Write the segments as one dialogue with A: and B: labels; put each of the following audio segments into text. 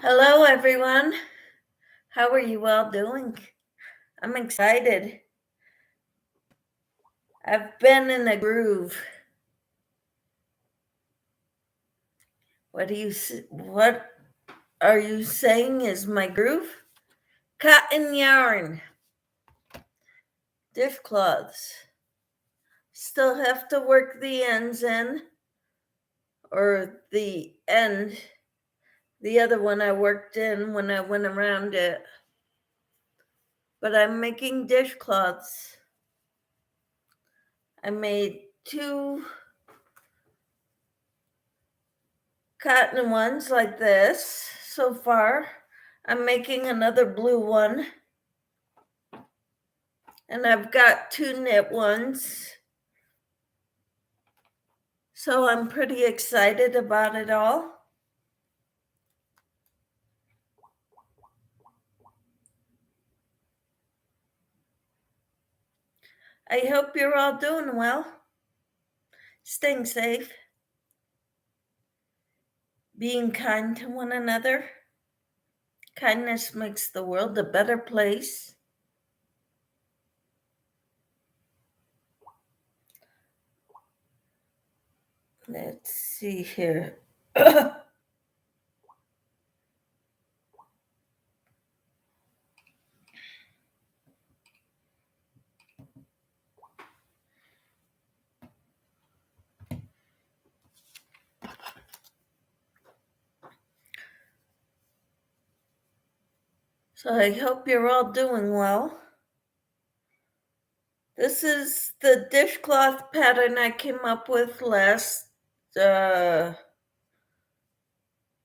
A: Hello, everyone. How are you all doing? I'm excited. I've been in a groove. What are you saying is my groove? Cotton yarn, dishcloths. Still have to work the ends in, or the end. The other one I worked in when I went around it. But I'm making dishcloths. I made 2 cotton ones like this so far. I'm making another blue one. And I've got 2 knit ones. So I'm pretty excited about it all. I hope you're all doing well, staying safe, being kind to one another. Kindness makes the world a better place. Let's see here. So I hope you're all doing well. This is the dishcloth pattern I came up with last, the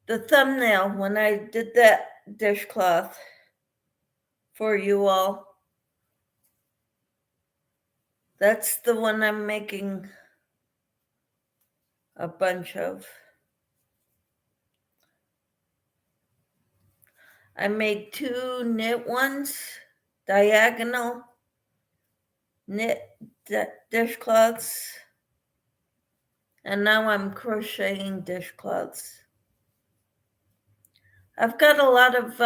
A: thumbnail when I did that dishcloth for you all. That's the one I'm making a bunch of. I made 2 knit ones, diagonal knit dishcloths, and now I'm crocheting dishcloths. I've got a lot of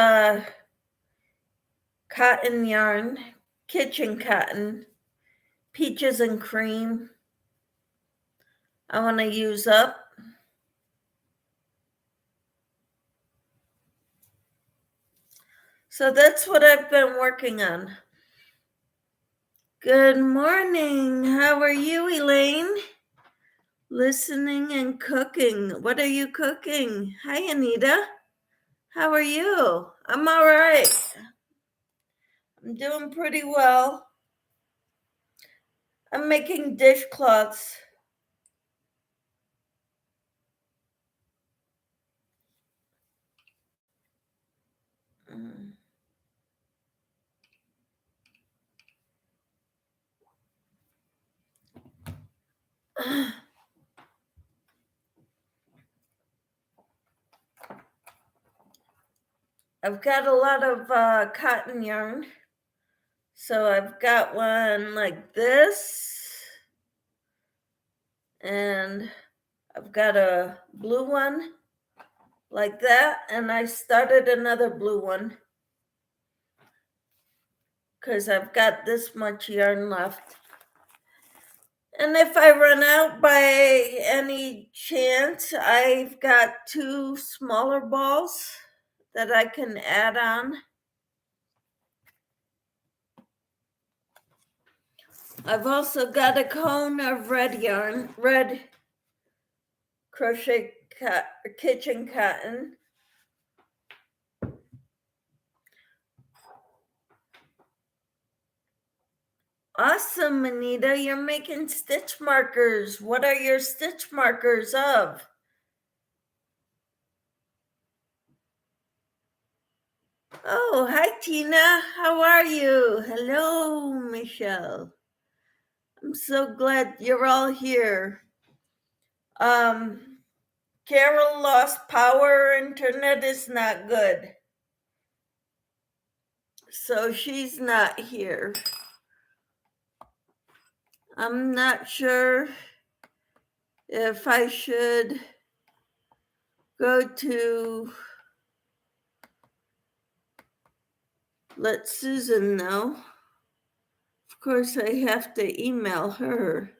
A: cotton yarn, kitchen cotton, peaches and cream I want to use up. So that's what I've been working on. Good morning. How are you, Elaine? Listening and cooking. What are you cooking? Hi, Anita. How are you? I'm all right. I'm doing pretty well. I'm making dishcloths. I've got a lot of cotton yarn. So I've got one like this, and I've got a blue one like that, and I started another blue one because I've got this much yarn left. And if I run out by any chance, I've got 2 smaller balls that I can add on. I've also got a cone of red yarn, red crochet kitchen cotton. Awesome, Anita, you're making stitch markers. What are your stitch markers of? Oh, hi, Tina. How are you? Hello, Michelle. I'm so glad you're all here. Carol lost power. Internet is not good. So she's not here. I'm not sure if I should go to let Susan know. Of course, I have to email her.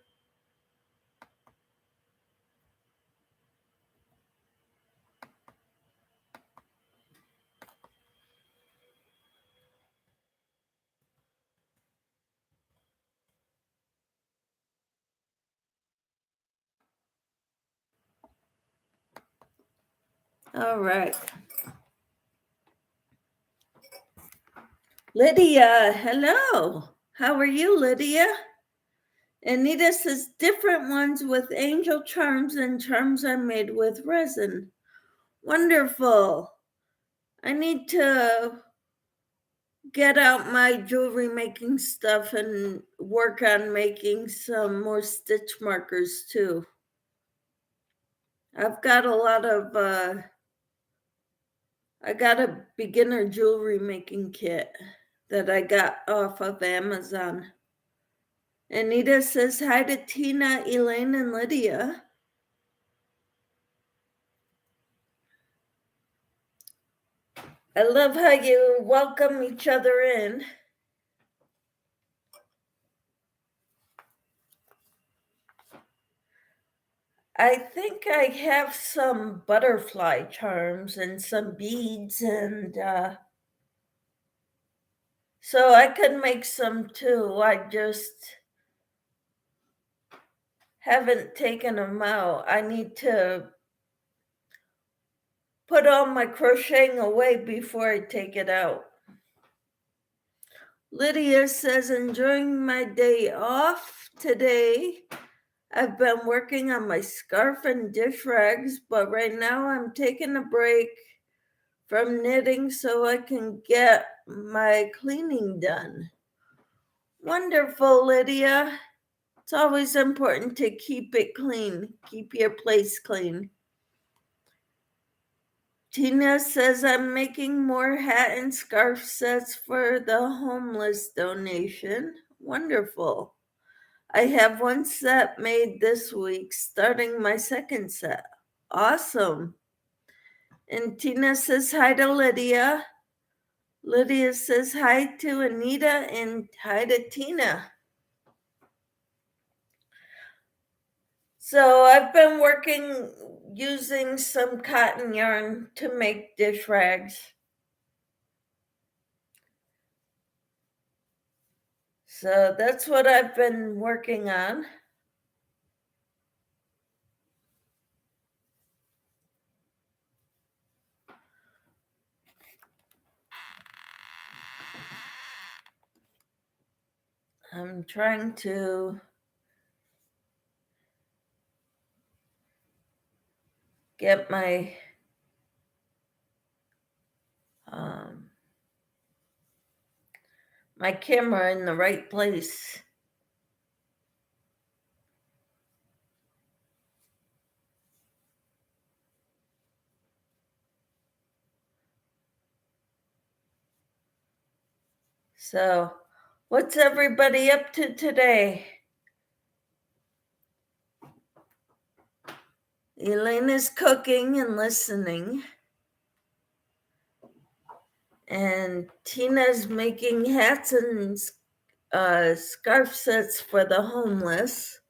A: All right. Lydia, hello. How are you, Lydia? Anita says different ones with angel charms and charms are made with resin. Wonderful. I need to get out my jewelry making stuff and work on making some more stitch markers too. I've got a lot of, I got a beginner jewelry making kit that I got off of Amazon. Anita says hi to Tina, Elaine, and Lydia. I love how you welcome each other in. I think I have some butterfly charms and some beads, and so I could make some too. I just haven't taken them out. I need to put all my crocheting away before I take it out. Lydia says, enjoying my day off today. I've been working on my scarf and dish rags, but right now I'm taking a break from knitting so I can get my cleaning done. Wonderful, Lydia. It's always important to keep it clean, keep your place clean. Tina says, I'm making more hat and scarf sets for the homeless donation. Wonderful. I have one set made this week, starting my second set. Awesome. And Tina says hi to Lydia. Lydia says hi to Anita and hi to Tina. So I've been working using some cotton yarn to make dish rags. So that's what I've been working on. I'm trying to get my my camera in the right place. So, what's everybody up to today? Elena's cooking and listening. And Tina's making hats and scarf sets for the homeless.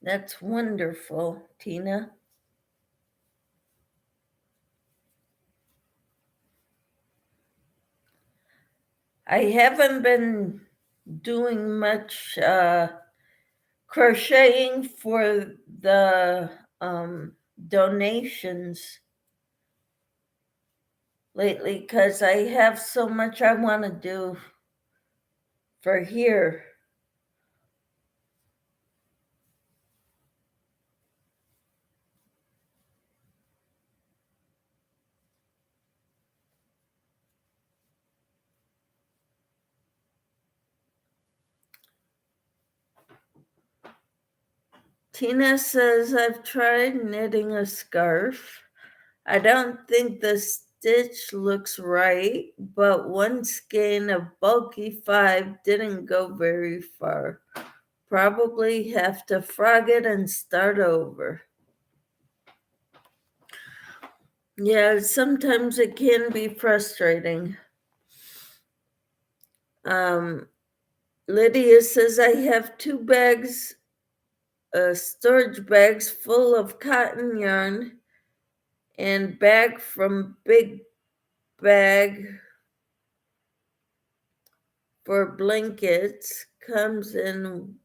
A: That's wonderful, Tina. I haven't been doing much crocheting for the donations lately because I have so much I want to do for here. Tina says, I've tried knitting a scarf. I don't think the stitch looks right, but one skein of bulky 5 didn't go very far. Probably have to frog it and start over. Yeah, sometimes it can be frustrating. Lydia says, I have 2 bags, storage bags full of cotton yarn and bag from Big Bag for blankets comes in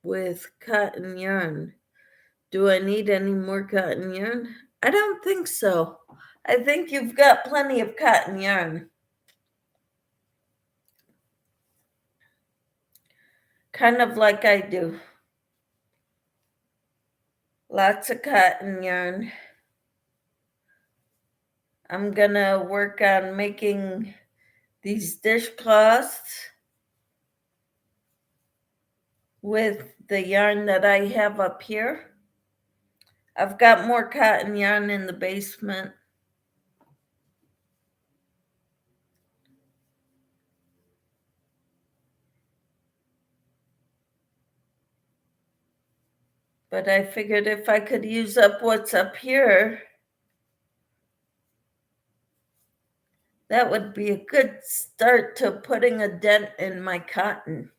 A: with cotton yarn. Do I need any more cotton yarn? I don't think so. I think you've got plenty of cotton yarn. Kind of like I do. Lots of cotton yarn. I'm gonna work on making these dishcloths with the yarn that I have up here. I've got more cotton yarn in the basement. But I figured if I could use up what's up here, that would be a good start to putting a dent in my cotton.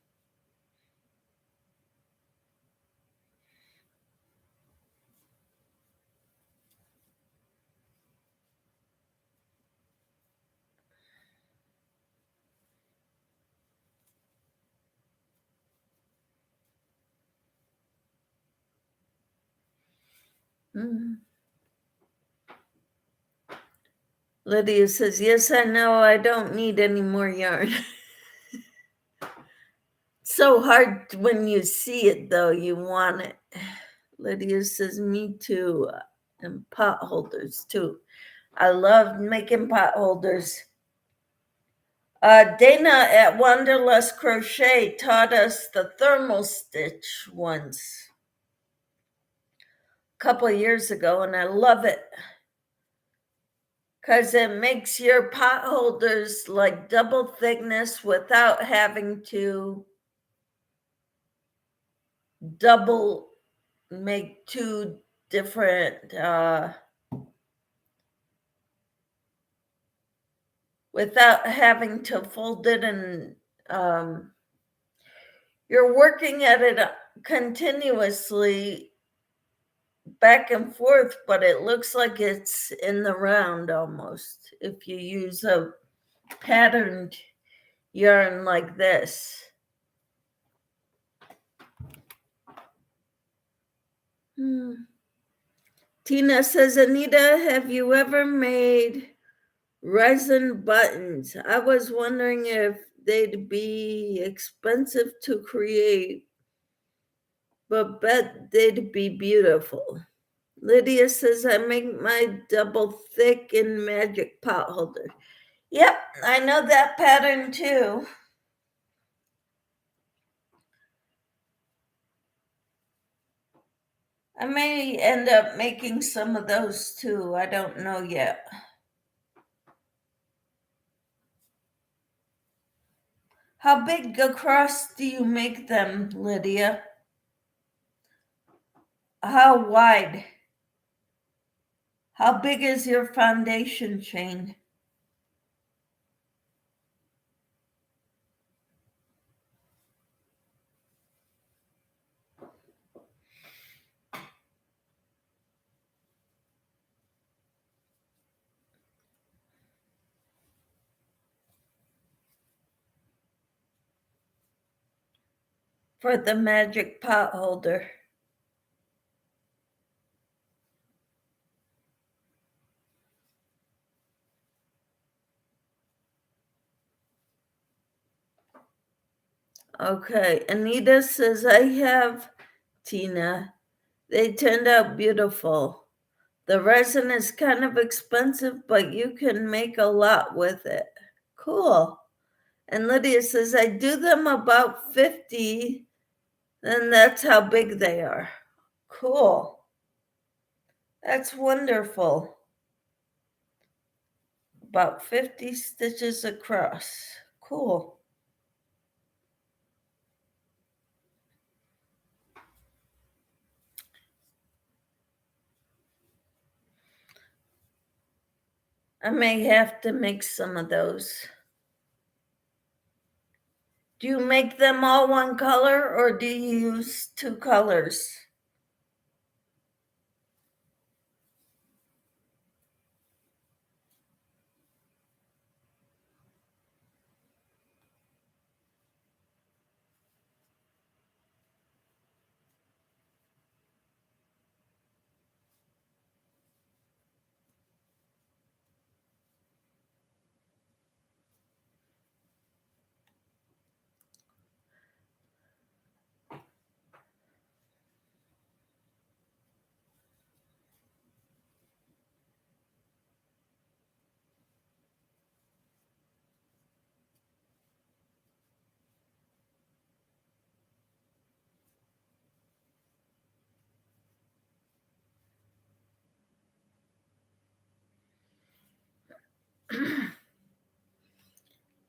A: Lydia says, yes, I know I don't need any more yarn. So hard when you see it, though, you want it. Lydia says, me too. And pot holders, too. I love making pot holders. Dana at Wanderlust Crochet taught us the thermal stitch once a couple of years ago, and I love it because it makes your pot holders like double thickness without having to double make 2 different without having to fold it, and you're working at it continuously back and forth, but it looks like it's in the round almost if you use a patterned yarn like this. Tina says, Anita, have you ever made resin buttons? I was wondering if they'd be expensive to create, but bet they'd be beautiful. Lydia says, I make my double thick in magic pot holder. Yep, I know that pattern too. I may end up making some of those too. I don't know yet. How big across do you make them, Lydia? How wide? How big is your foundation chain? For the magic pot holder. Okay, Anita says, I have, Tina. They turned out beautiful. The resin is kind of expensive, but you can make a lot with it. Cool. And Lydia says, I do them about 50, and that's how big they are. Cool. That's wonderful. about 50 stitches across. Cool. I may have to make some of those. Do you make them all one color or do you use two colors?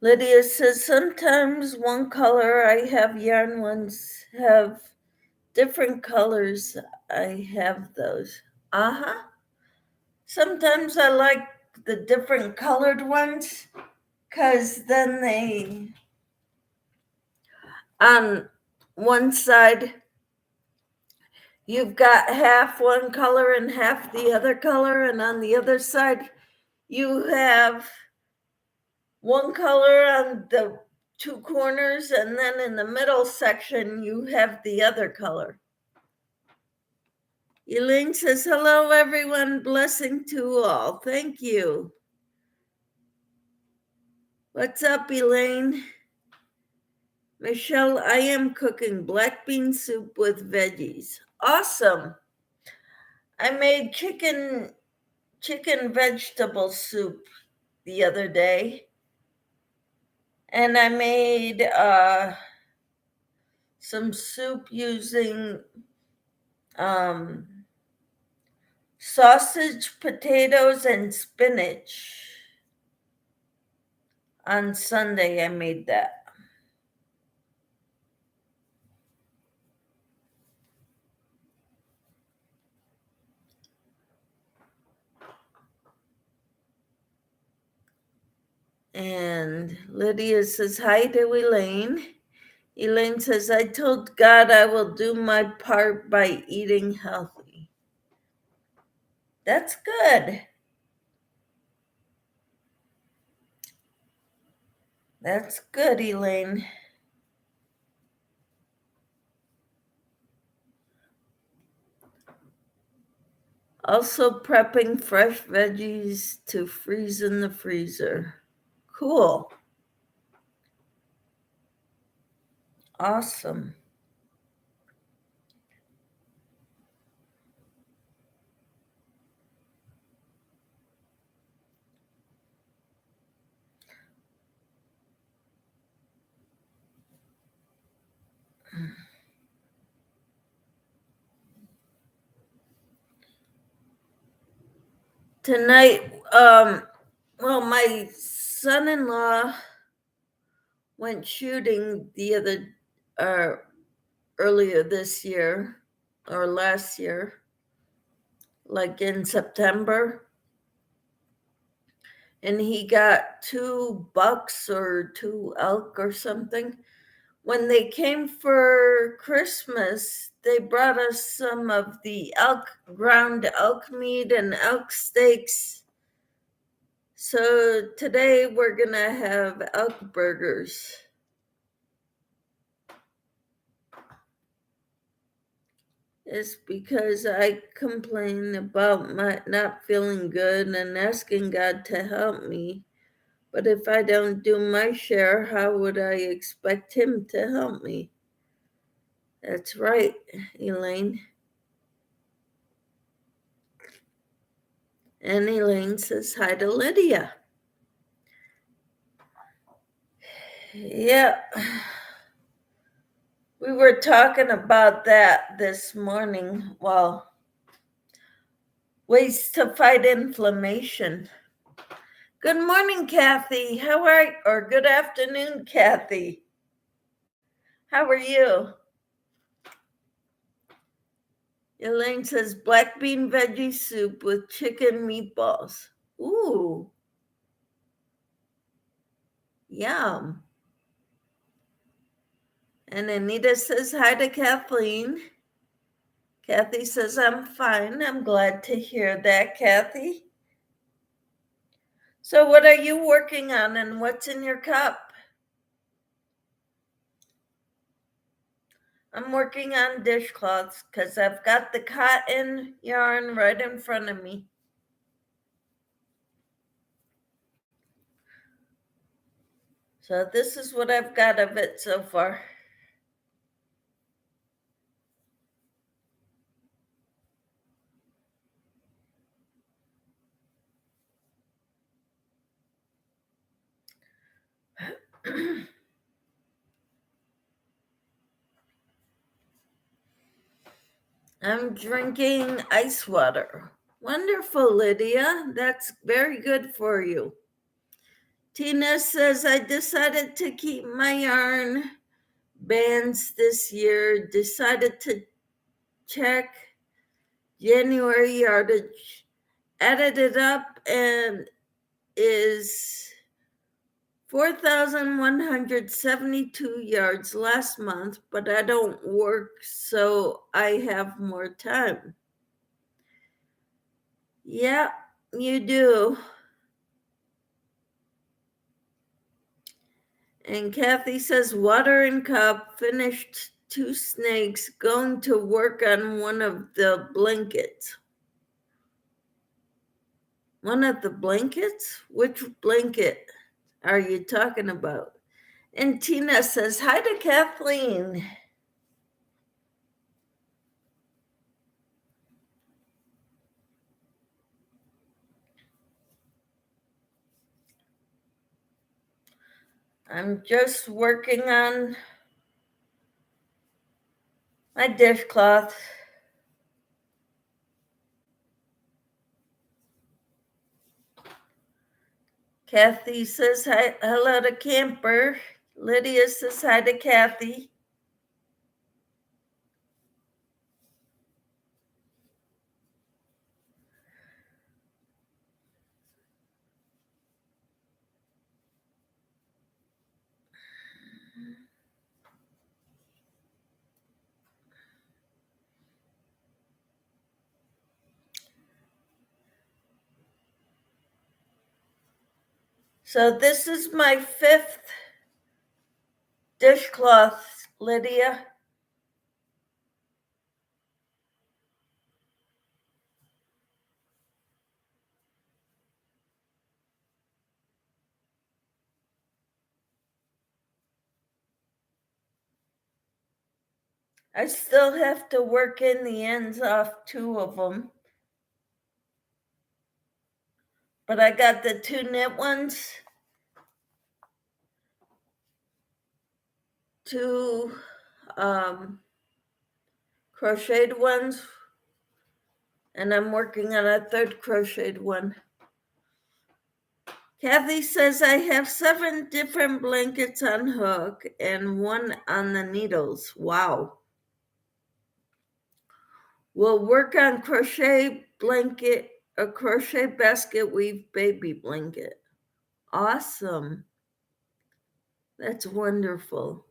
A: Lydia says, sometimes one color I have yarn ones have different colors. I have those. Uh-huh. Sometimes I like the different colored ones because then they, on one side, you've got half one color and half the other color, and on the other side, you have one color on the two corners, and then in the middle section, you have the other color. Elaine says, hello, everyone. Blessing to all. Thank you. What's up, Elaine? Michelle, I am cooking black bean soup with veggies. Awesome. I made chicken vegetable soup the other day. And I made some soup using sausage, potatoes, and spinach. On Sunday, I made that. And Lydia says, hi to Elaine. Elaine says, I told God I will do my part by eating healthy. That's good. That's good, Elaine. Also prepping fresh veggies to freeze in the freezer. Cool. Awesome. Tonight, well, my son-in-law went shooting earlier this year or last year, like in September. And he got 2 bucks or 2 elk or something. When they came for Christmas, they brought us some of the ground elk meat and elk steaks. So today we're gonna have elk burgers. It's because I complain about my not feeling good and asking God to help me. But if I don't do my share, how would I expect Him to help me? That's right, Elaine. And Elaine says hi to Lydia. Yeah. We were talking about that this morning. Well, ways to fight inflammation. Good morning, Kathy. How are you? Or good afternoon, Kathy. How are you? Elaine says black bean veggie soup with chicken meatballs. Ooh, yum. And Anita says hi to Kathleen. Kathy says, I'm fine. I'm glad to hear that, Kathy. So what are you working on and what's in your cup? I'm working on dishcloths because I've got the cotton yarn right in front of me. So this is what I've got of it so far. I'm drinking ice water. Wonderful, Lydia. That's very good for you. Tina says, I decided to keep my yarn bands this year. Decided to check January yardage. Added it up and is 4,172 yards last month, but I don't work, so I have more time. Yeah, you do. And Kathy says, water and cup, finished 2 snakes, going to work on one of the blankets. One of the blankets? Which blanket are you talking about? And Tina says, hi to Kathleen. I'm just working on my dishcloth. Kathy says hi, hello to Camper. Lydia says hi to Kathy. So this is my 5th dishcloth, Lydia. I still have to work in the ends off 2 of them. But I got the 2 knit ones, 2 crocheted ones, and I'm working on a 3rd crocheted one. Kathy says I have 7 different blankets on hook and 1 on the needles. Wow. We'll work on crochet blanket, a crochet basket weave baby blanket. Awesome. That's wonderful.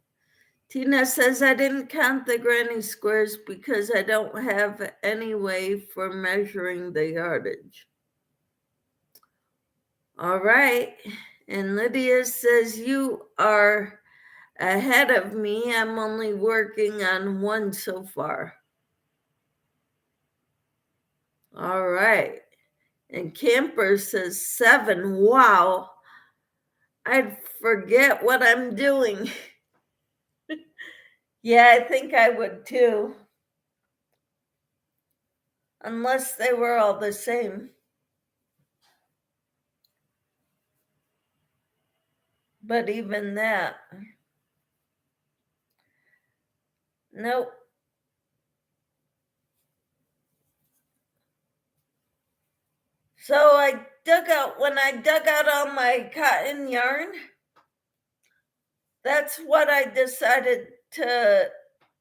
A: Tina says I didn't count the granny squares because I don't have any way for measuring the yardage. All right. And Lydia says you are ahead of me. I'm only working on 1 so far. All right. And Camper says 7. Wow. I'd forget what I'm doing. Yeah, I think I would too. Unless they were all the same. But even that. Nope. So when I dug out all my cotton yarn, that's what I decided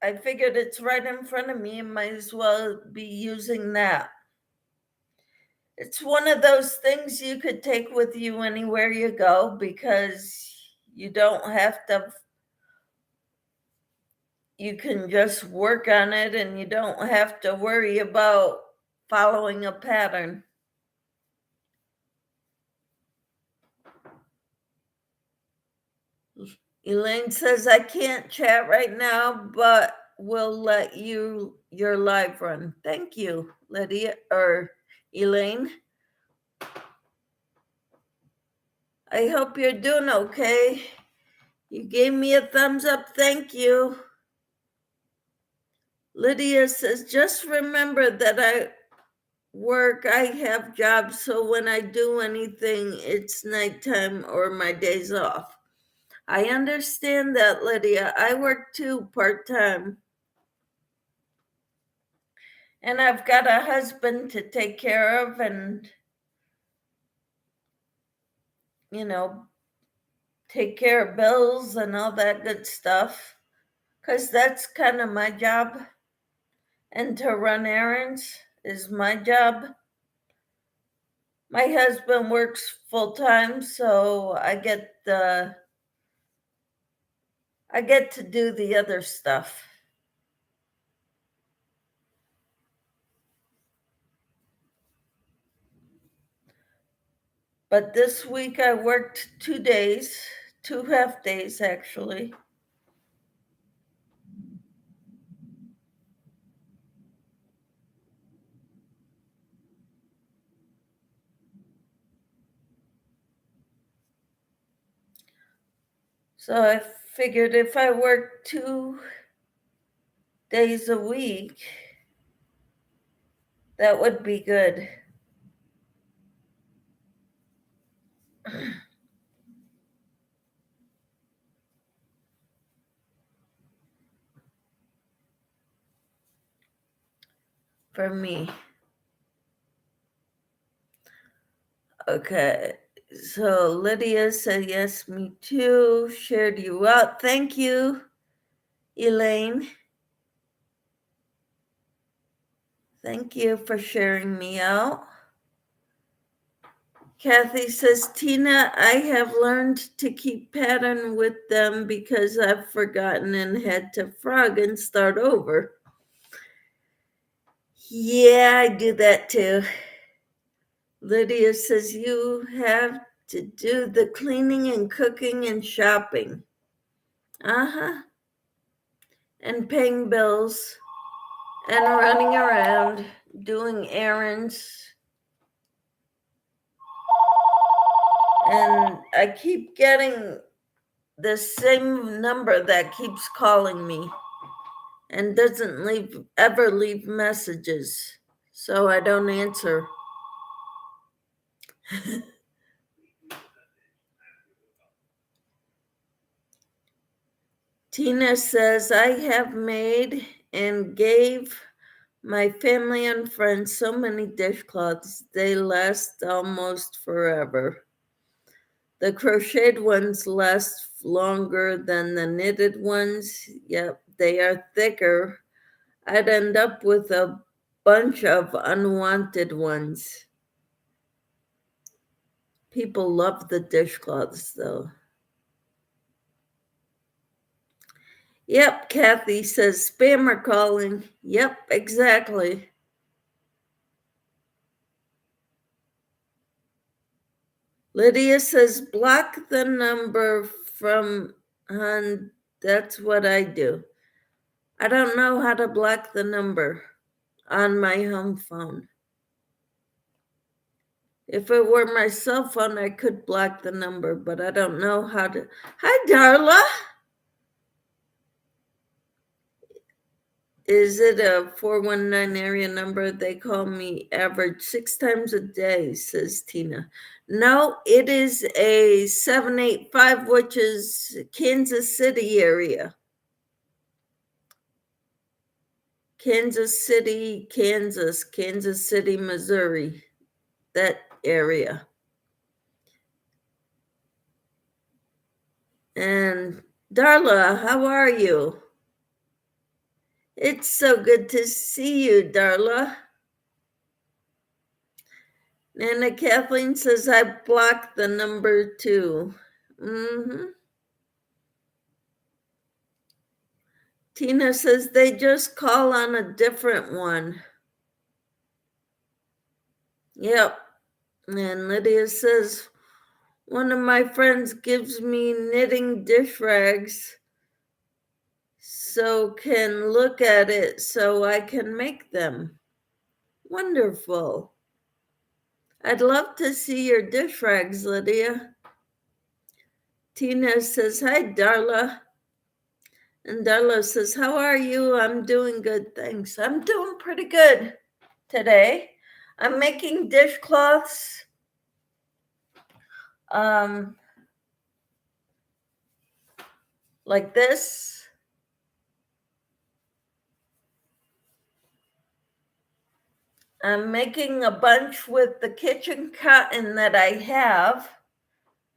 A: I figured it's right in front of me and might as well be using that. It's one of those things you could take with you anywhere you go because you can just work on it and you don't have to worry about following a pattern. Elaine says, I can't chat right now, but we'll let your live run. Thank you, Lydia or Elaine. I hope you're doing okay. You gave me a thumbs up. Thank you. Lydia says, just remember that I have jobs, so when I do anything, it's nighttime or my days off. I understand that, Lydia. I work too, part-time. And I've got a husband to take care of and, take care of bills and all that good stuff. Because that's kind of my job. And to run errands is my job. My husband works full-time, so I get to do the other stuff. But this week I worked 2 days, 2 half days actually. So I figured if I worked 2 days a week, that would be good. For me. Okay, so Lydia said, yes, me too. Shared you out. Thank you, Elaine. Thank you for sharing me out. Kathy says, Tina, I have learned to keep pattern with them because I've forgotten and had to frog and start over. Yeah, I do that too. Lydia says, you have to do the cleaning and cooking and shopping. Uh-huh. And paying bills and running around doing errands. And I keep getting the same number that keeps calling me and doesn't ever leave messages, so I don't answer. Tina says, I have made and gave my family and friends so many dishcloths, they last almost forever. The crocheted ones last longer than the knitted ones. Yep, they are thicker. I'd end up with a bunch of unwanted ones. People love the dishcloths, though. Yep, Kathy says, spammer calling. Yep, exactly. Lydia says, block the number from Han. That's what I do. I don't know how to block the number on my home phone. If it were my cell phone, I could block the number, but I don't know how to. Hi, Darla. Is it a 419 area number? They call me average 6 times a day, says Tina. No, it is a 785, which is Kansas City area. Kansas City, Kansas City, Missouri. That area. And Darla, how are you? It's so good to see you, Darla. Nana Kathleen says I blocked the number 2. Tina says they just call on a different one. Yep. And Lydia says one of my friends gives me knitting dish rags so can look at it so I can make them. Wonderful. I'd love to see your dish rags, Lydia. Tina says, hi, Darla. And Darla says, how are you? I'm doing good, thanks. I'm doing pretty good today. I'm making dishcloths. Like this. I'm making a bunch with the kitchen cotton that I have.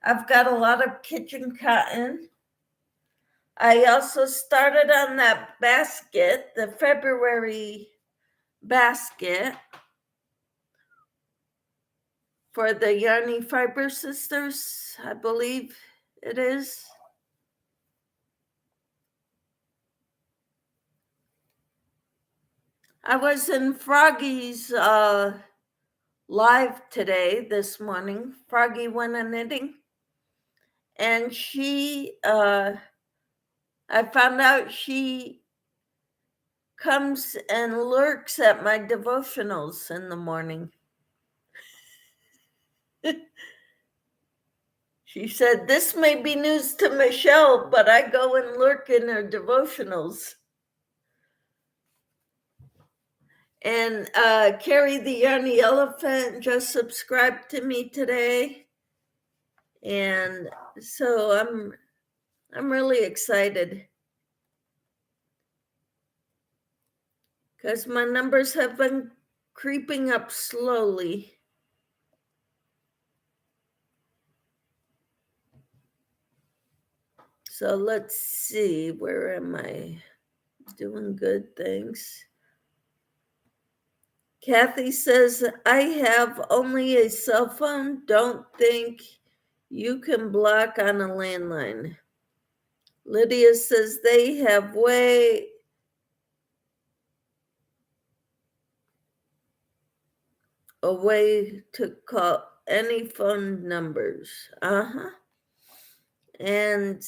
A: I've got a lot of kitchen cotton. I also started on that basket, the February basket for the Yarny Fiber Sisters, I believe it is. I was in Froggy's live today, this morning. Froggy went a knitting. And she, I found out she comes and lurks at my devotionals in the morning. She said, this may be news to Michelle, but I go and lurk in her devotionals. And Carrie the Yarny Elephant just subscribed to me today. And so I'm really excited because my numbers have been creeping up slowly. So let's see, where am I? Doing good, thanks. Kathy says, I have only a cell phone. Don't think you can block on a landline. Lydia says they have a way to call any phone numbers. And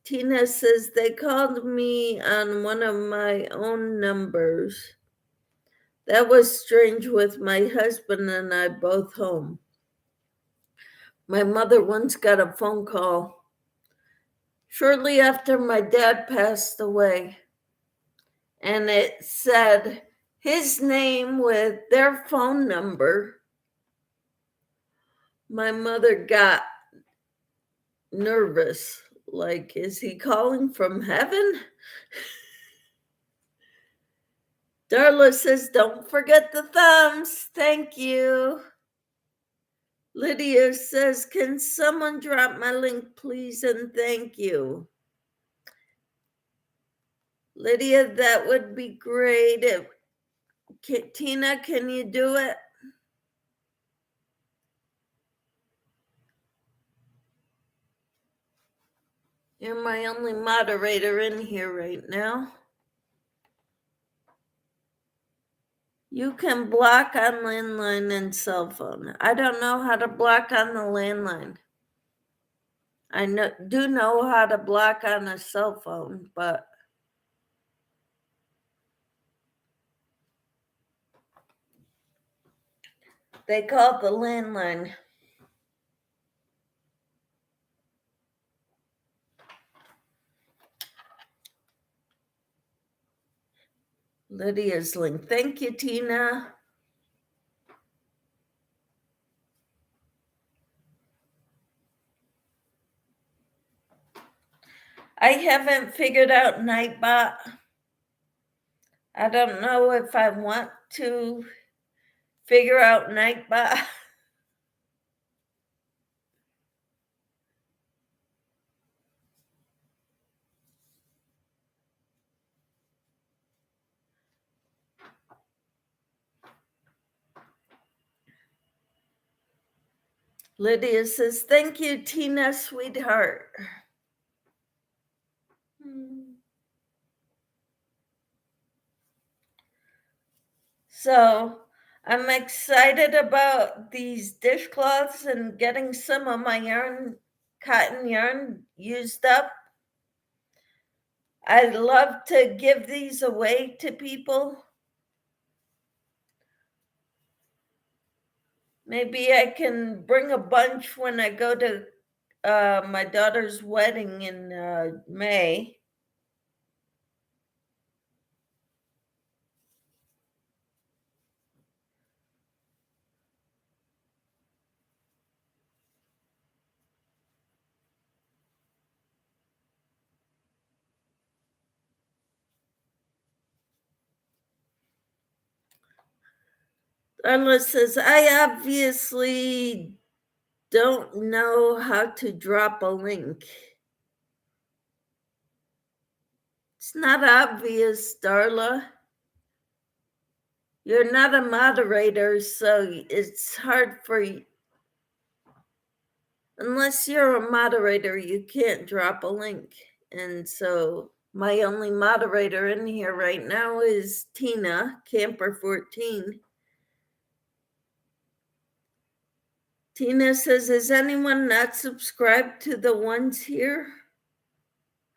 A: Tina says they called me on one of my own numbers. That was strange with my husband and I both home. My mother once got a phone call shortly after my dad passed away, and it said his name with their phone number. My mother got nervous, like, is he calling from heaven? Darla says, don't forget the thumbs. Thank you. Lydia says, can someone drop my link, please, and thank you. Lydia, that would be great. Tina, can you do it? You're my only moderator in here right now. You can block on landline and cell phone. I don't know how to block on the landline. I do know how to block on a cell phone, but they call it the landline. Lydia's link. Thank you, Tina. I haven't figured out Nightbot. I don't know if I want to figure out Nightbot. Lydia says, thank you, Tina, sweetheart. So I'm excited about these dishcloths and getting some of my cotton yarn used up. I'd love to give these away to people. Maybe I can bring a bunch when I go to my daughter's wedding in May. Darla says, I obviously don't know how to drop a link. It's not obvious, Darla. You're not a moderator, so it's hard for you. Unless you're a moderator, you can't drop a link. And so my only moderator in here right now is Tina, Camper14. Tina says, is anyone not subscribed to the ones here?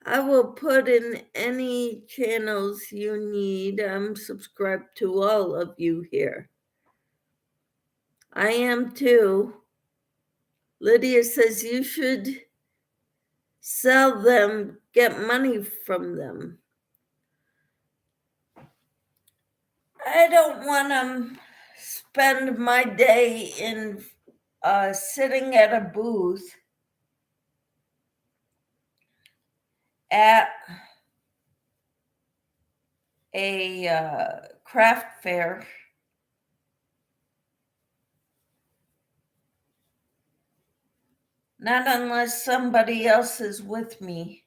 A: I will put in any channels you need. I'm subscribed to all of you here. I am too. Lydia says you should sell them, get money from them. I don't want to spend my day in sitting at a booth at a craft fair. Not unless somebody else is with me.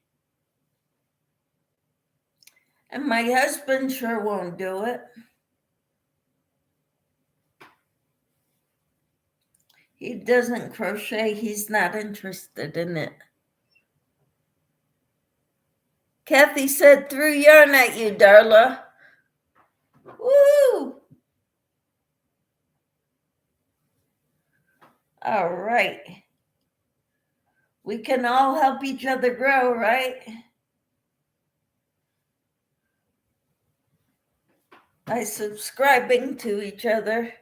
A: And my husband sure won't do it. He doesn't crochet. He's not interested in it. Kathy said, threw yarn at you, Darla. Woo! All right. We can all help each other grow, right? By subscribing to each other.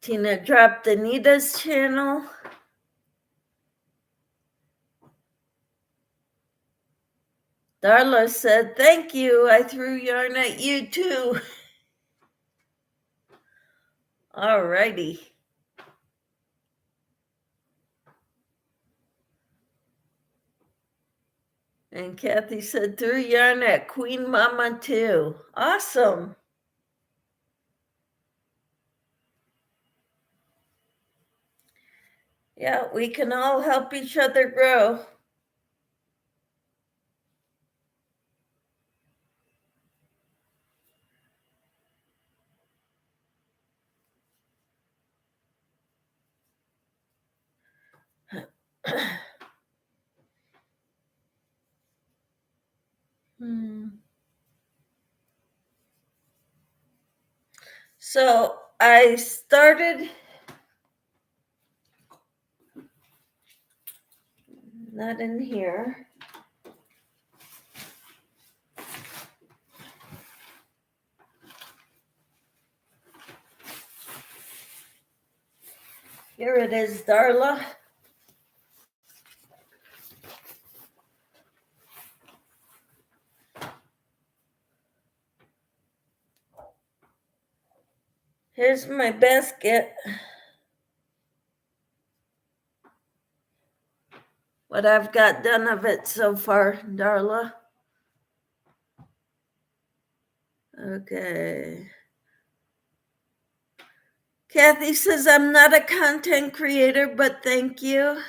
A: Tina dropped Anita's channel. Darla said, thank you. I threw yarn at you too. All righty. And Kathy said, threw yarn at Queen Mama too. Awesome. Yeah, we can all help each other grow. So I started, not in here. Here it is, Darla. Here's my basket. what I've got done of it so far, Darla. Okay. Kathy says, I'm not a content creator, but thank you.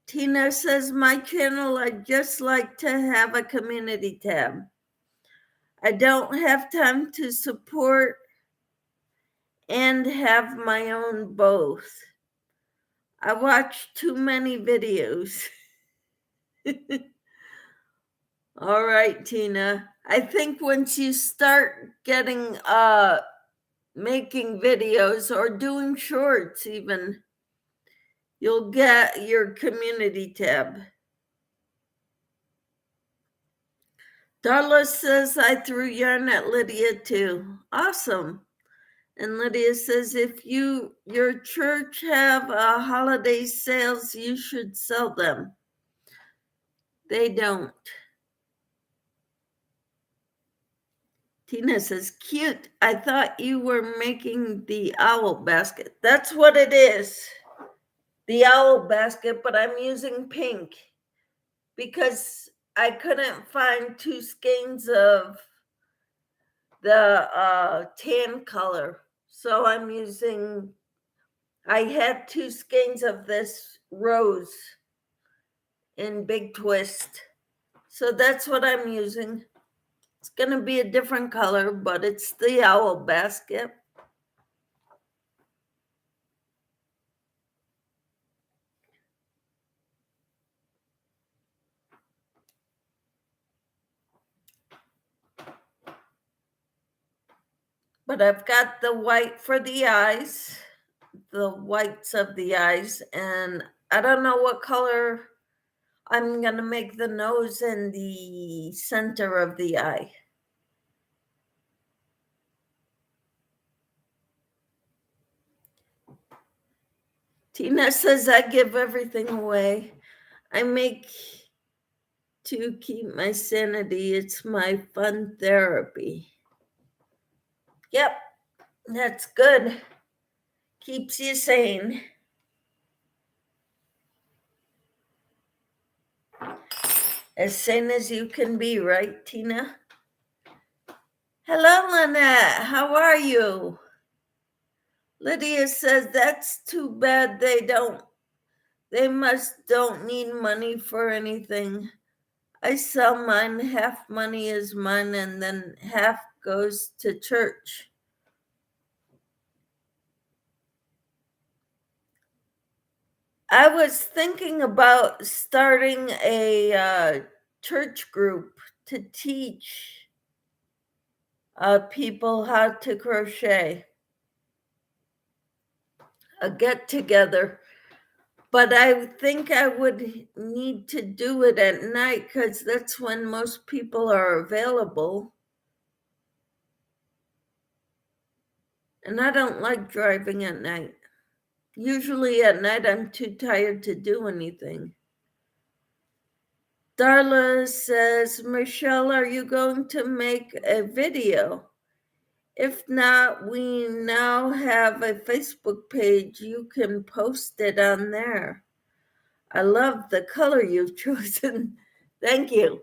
A: Tina says, my channel, I'd just like to have a community tab. I don't have time to support and have my own both. I watch too many videos. All right, Tina. I think once you start getting making videos or doing shorts even, you'll get your community tab. Darla says, I threw yarn at Lydia too. Awesome. And Lydia says, if your church have holiday sales, you should sell them. They don't. Tina says, cute. I thought you were making the owl basket. That's what it is. The owl basket, but I'm using pink because I couldn't find 2 skeins of the tan color. So I'm using, I had 2 skeins of this rose in Big Twist. So that's what I'm using. It's going to be a different color, but it's the owl basket. But I've got the white for the eyes, the whites of the eyes, and I don't know what color I'm going to make the nose and the center of the eye. Tina says, I give everything away. I make to keep my sanity. It's my fun therapy. Yep, that's good. Keeps you sane. As sane as you can be, right, Tina? Hello, Lynette. How are you? Lydia says, that's too bad they don't need money for anything. I sell mine, half money is mine, and then half goes to church. I was thinking about starting a church group to teach people how to crochet. A get together. But I think I would need to do it at night because that's when most people are available. And I don't like driving at night. Usually at night, I'm too tired to do anything. Darla says, Michelle, are you going to make a video? If not, we now have a Facebook page. You can post it on there. I love the color you've chosen. Thank you.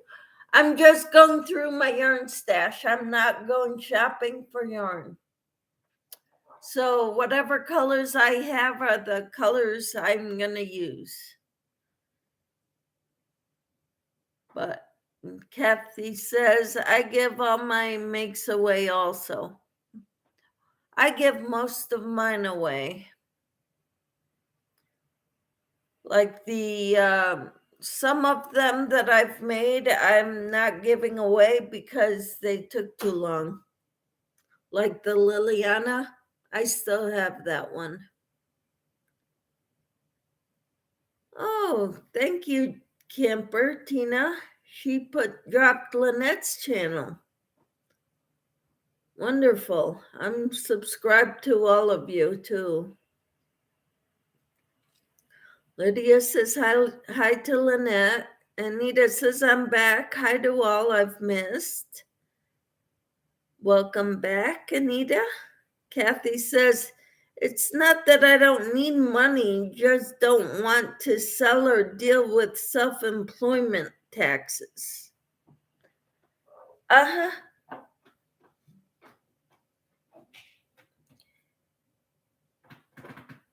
A: I'm just going through my yarn stash. I'm not going shopping for yarn. So whatever colors I have are the colors I'm going to use. But Kathy says, I give all my makes away also. I give most of mine away. Like the some of them that I've made, I'm not giving away because they took too long. Like the Liliana, I still have that one. Oh, thank you, Camper Tina. She dropped Lynette's channel. Wonderful. I'm subscribed to all of you too. Lydia says hi to Lynette. Anita says I'm back. Hi to all I've missed. Welcome back, Anita. Kathy says, It's not that I don't need money, just don't want to sell or deal with self-employment taxes. Uh-huh.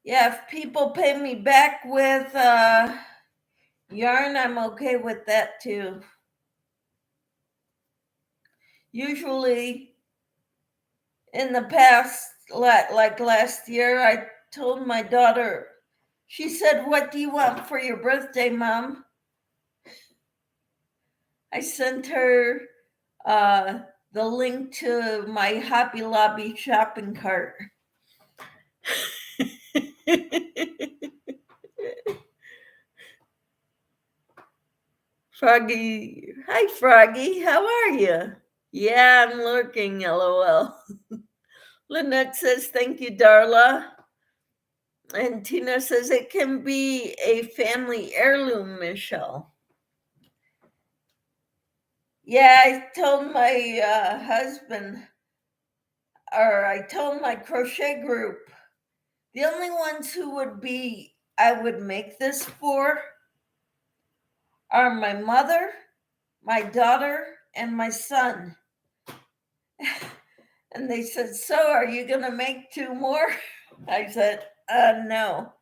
A: Yeah, if people pay me back with yarn, I'm okay with that too. Usually in the past, like last year, I told my daughter, she said, "What do you want for your birthday, Mom?" I sent her the link to my Hobby Lobby shopping cart. Froggy, hi Froggy, how are you? Yeah, I'm lurking, lol. Lynette says, thank you, Darla. And Tina says, it can be a family heirloom, Michelle. Yeah, I told my husband, or I told my crochet group, the only ones who I would make this for are my mother, my daughter, and my son. And they said, so are you going to make 2 more? I said, no.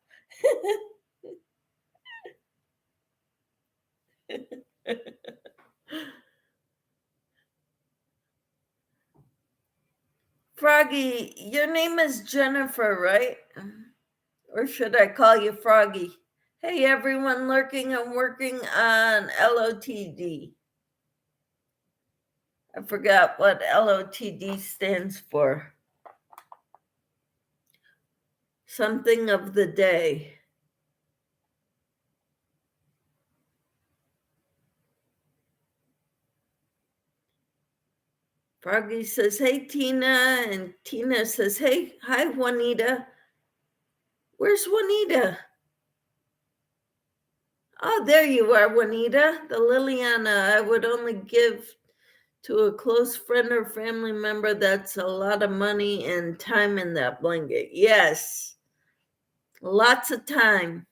A: Froggy, your name is Jennifer, right? Or should I call you Froggy? Hey, everyone lurking, I'm working on LOTD. I forgot what LOTD stands for. Something of the day. Froggy says, hey, Tina. And Tina says, hey, hi, Juanita. Where's Juanita? Oh, there you are, Juanita. The Liliana I would only give to a close friend or family member. That's a lot of money and time in that blanket. Yes, lots of time.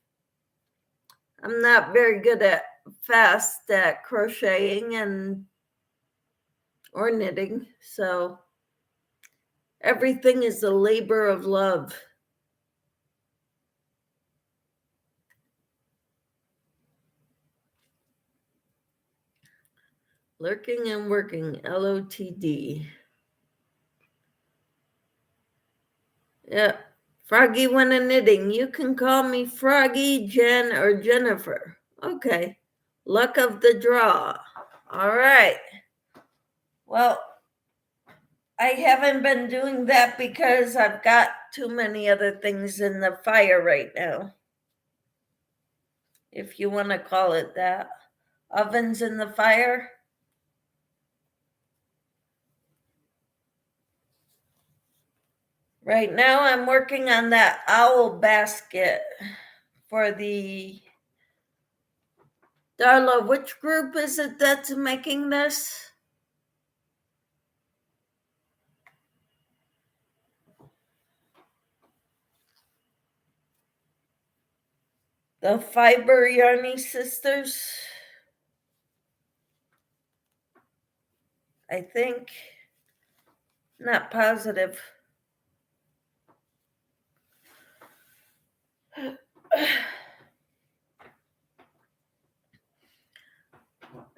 A: I'm not very good at fast at crocheting or knitting, so everything is a labor of love. Lurking and working, LOTD. Yeah, Froggy went a knitting. You can call me Froggy, Jen, or Jennifer. Okay, luck of the draw. All right. Well, I haven't been doing that because I've got too many other things in the fire right now, if you want to call it that. Ovens in the fire. Right now, I'm working on that owl basket for the Darla. Which group is it that's making this? The Fiber Yarny Sisters, I think. Not positive.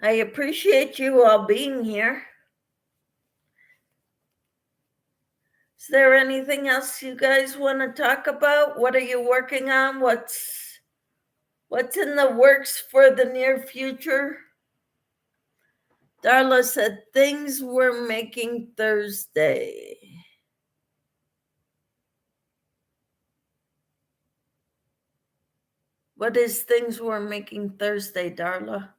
A: I appreciate you all being here. Is there anything else you guys want to talk about? What are you working on? What's in the works for the near future? Darla said things we're making Thursday. What is things we're making Thursday, Darla?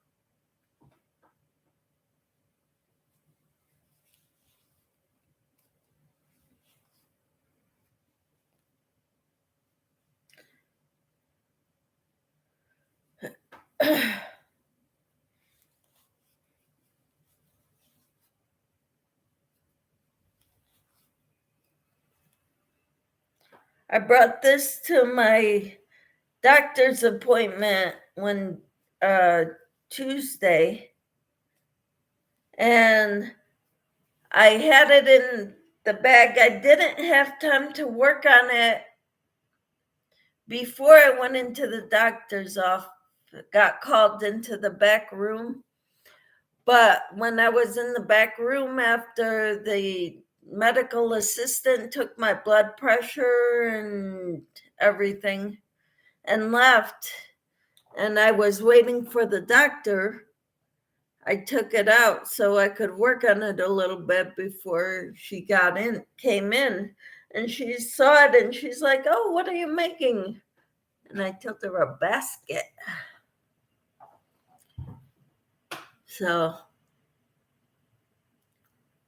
A: I brought this to my doctor's appointment Tuesday, and I had it in the bag. I didn't have time to work on it before I went into the doctor's office, got called into the back room. But when I was in the back room after the medical assistant took my blood pressure and everything and left, and I was waiting for the doctor, I took it out so I could work on it a little bit before she came in, and she saw it and she's like, "Oh, what are you making?" And I took her a basket. So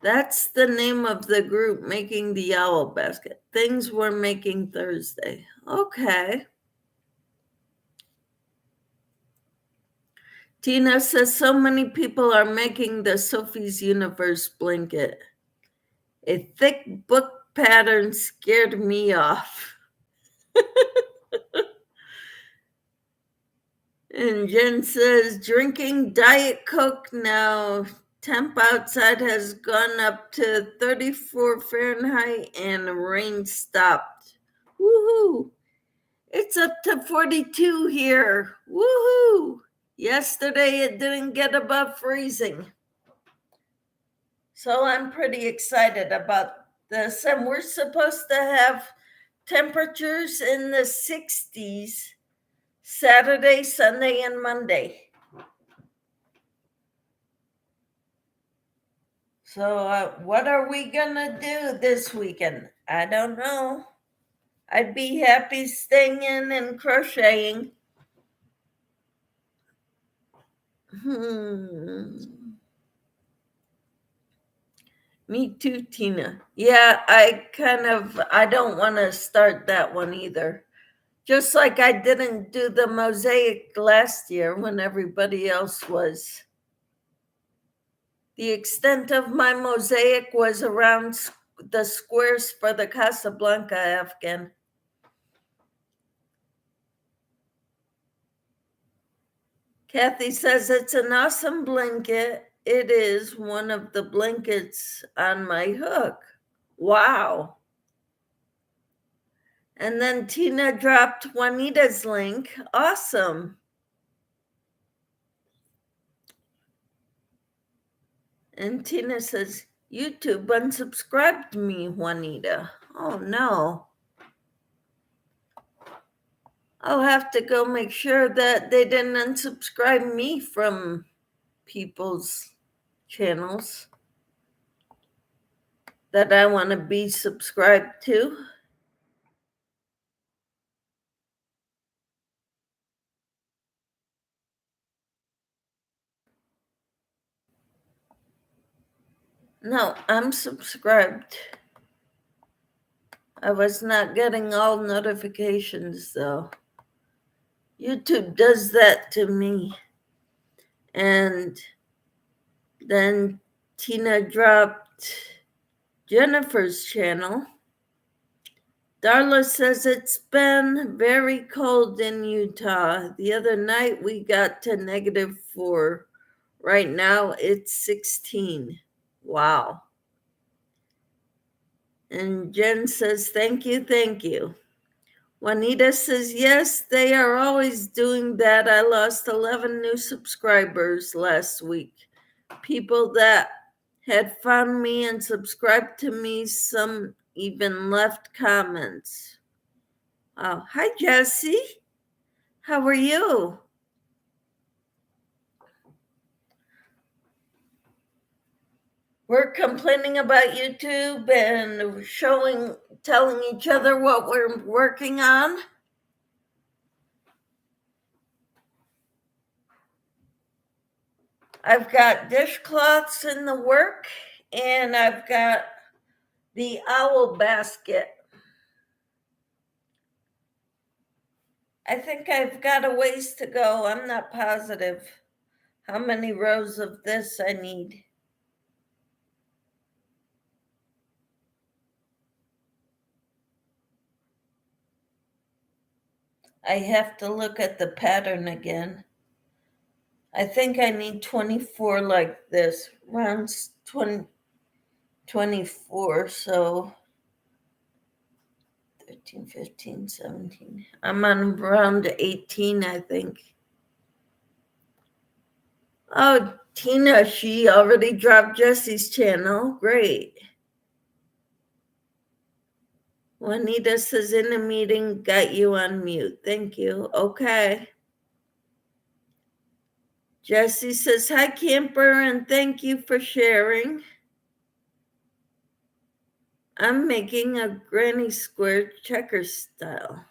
A: that's the name of the group, Making the Owl Basket. Things we're making Thursday. Okay. Tina says so many people are making the Sophie's Universe blanket. A thick book pattern scared me off. And Jen says, drinking Diet Coke now. Temp outside has gone up to 34 Fahrenheit and rain stopped. Woohoo! It's up to 42 here. Woohoo! Yesterday it didn't get above freezing. So I'm pretty excited about this. And we're supposed to have temperatures in the 60s Saturday, Sunday, and Monday. So what are we gonna do this weekend? I don't know. I'd be happy staying in and crocheting. Me too, Tina. Yeah, I don't want to start that one either. Just like I didn't do the mosaic last year when everybody else was. The extent of my mosaic was around the squares for the Casablanca Afghan. Kathy says it's an awesome blanket. It is one of the blankets on my hook. Wow. And then Tina dropped Juanita's link. Awesome. And Tina says, YouTube unsubscribed me, Juanita. Oh no. I'll have to go make sure that they didn't unsubscribe me from people's channels that I want to be subscribed to. No, I'm subscribed. I was not getting all notifications though. YouTube does that to me. And then Tina dropped Jennifer's channel. Darla says it's been very cold in Utah. The other night we got to -4. Right now it's 16. Wow. And Jen says, thank you, thank you. Juanita says, yes, they are always doing that. I lost 11 new subscribers last week. People that had found me and subscribed to me, some even left comments. Oh, hi, Jessie. How are you? We're complaining about YouTube and telling each other what we're working on. I've got dishcloths in the work, and I've got the owl basket. I think I've got a ways to go. I'm not positive how many rows of this I need. I have to look at the pattern again. I think I need 24 like this. Rounds 24, so 13, 15, 17. I'm on round 18, I think. Oh, Tina, she already dropped Jesse's channel. Great. Juanita says in a meeting, got you on mute. Thank you. Okay. Jesse says, hi, camper, and thank you for sharing. I'm making a granny square checker style.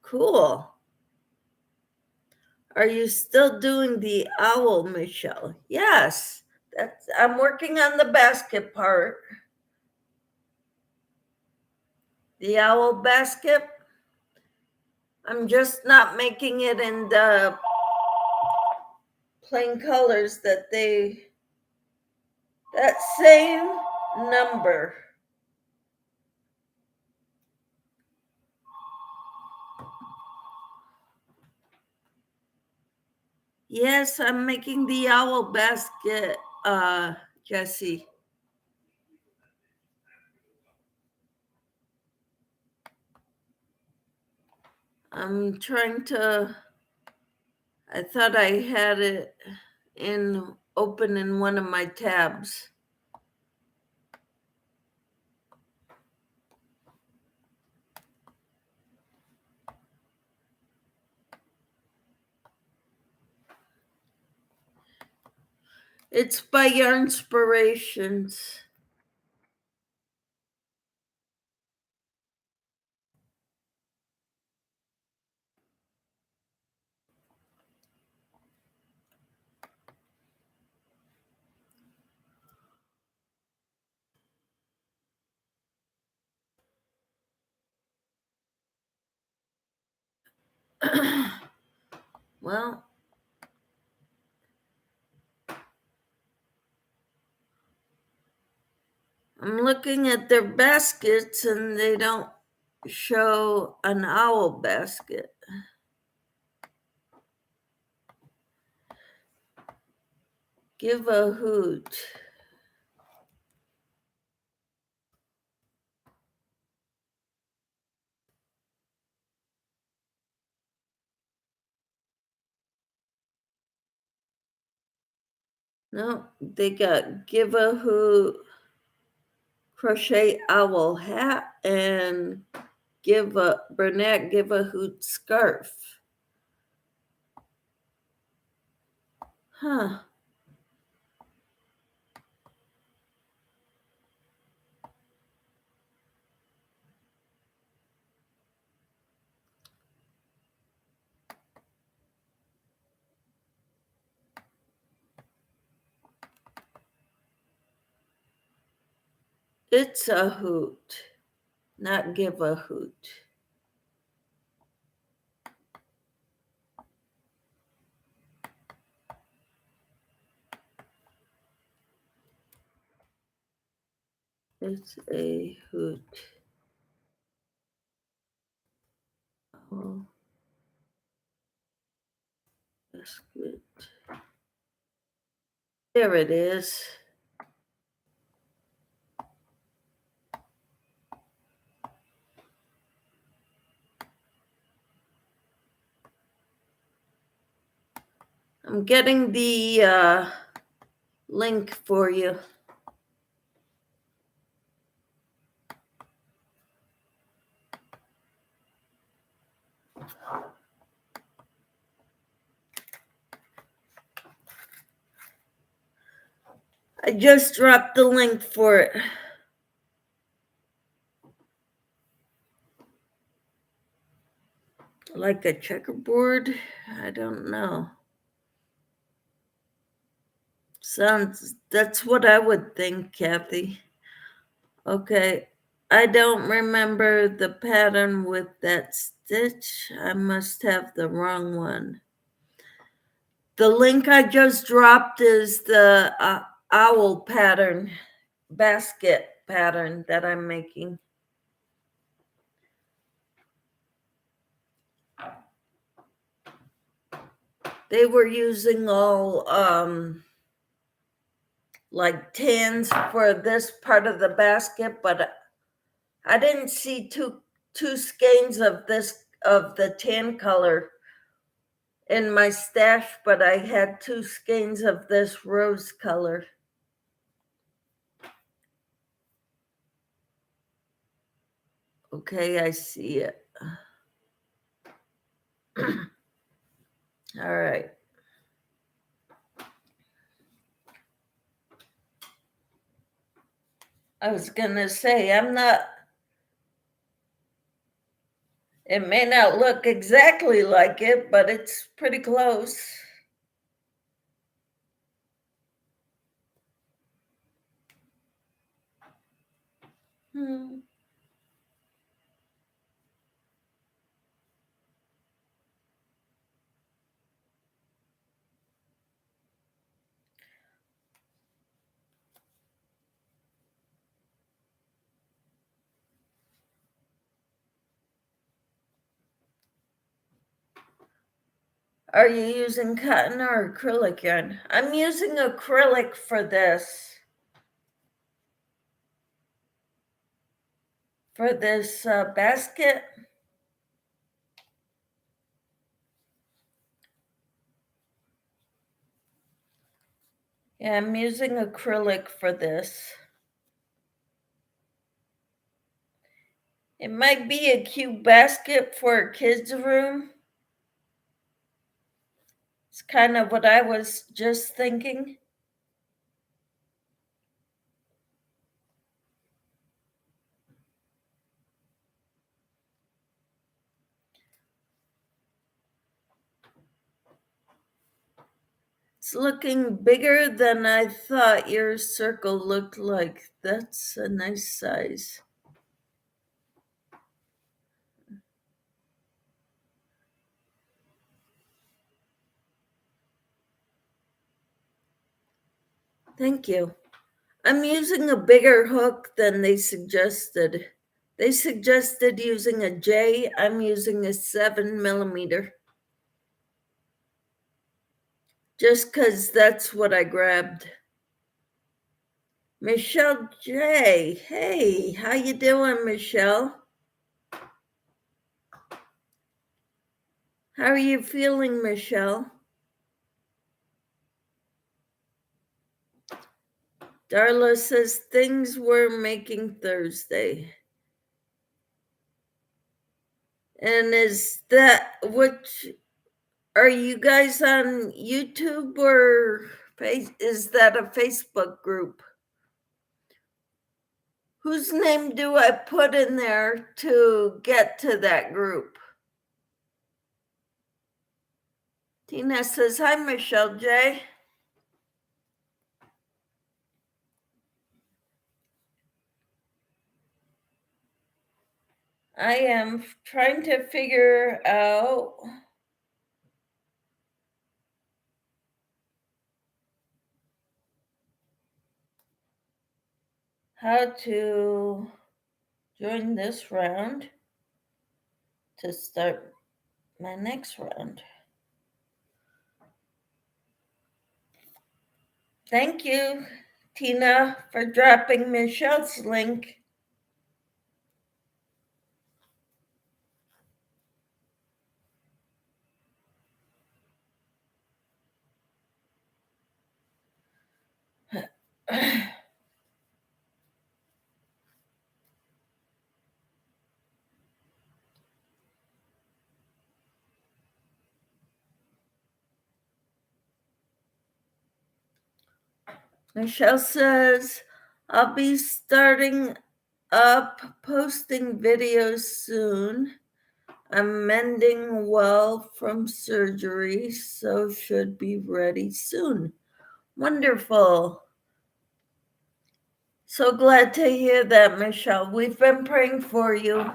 A: Cool. Are you still doing the owl, Michelle? Yes. I'm working on the basket part. The owl basket. I'm just not making it in the plain colors that same number. Yes, I'm making the owl basket, Jesse. I'm trying to, I thought I had it open in one of my tabs. It's by Yarnspirations. Well, I'm looking at their baskets and they don't show an owl basket. Give a hoot. No, they got give a hoot crochet owl hat and Burnett give a hoot scarf. Huh. It's a hoot, not give a hoot. It's a hoot. Owl basket. There it is. I'm getting the link for you. I just dropped the link for it. Like a checkerboard? I don't know. That's what I would think, Kathy. Okay. I don't remember the pattern with that stitch. I must have the wrong one. The link I just dropped is the owl pattern, basket pattern that I'm making. they were using all like tans for this part of the basket, but I didn't see two skeins of the tan color in my stash, but I had two skeins of this rose color. Okay, I see it. All right. I was gonna say, it may not look exactly like it, but it's pretty close. Are you using cotton or acrylic yarn? I'm using acrylic for this. For this basket. Yeah, I'm using acrylic for this. It might be a cute basket for a kid's room. It's kind of what I was just thinking. It's looking bigger than I thought your circle looked like. That's a nice size. Thank you. I'm using a bigger hook than they suggested. They suggested using a J. I'm using a 7mm. Just because that's what I grabbed. Michelle J. Hey, how you doing, Michelle? How are you feeling, Michelle? Darla says things we're making Thursday. And is that which are you guys on YouTube or is that a Facebook group? Whose name do I put in there to get to that group? Tina says, hi, Michelle J. I am trying to figure out how to join this round to start my next round. Thank you, Tina, for dropping Michelle's link. Michelle says, I'll be starting up posting videos soon. I'm mending well from surgery, so should be ready soon. Wonderful. So glad to hear that, Michelle. We've been praying for you.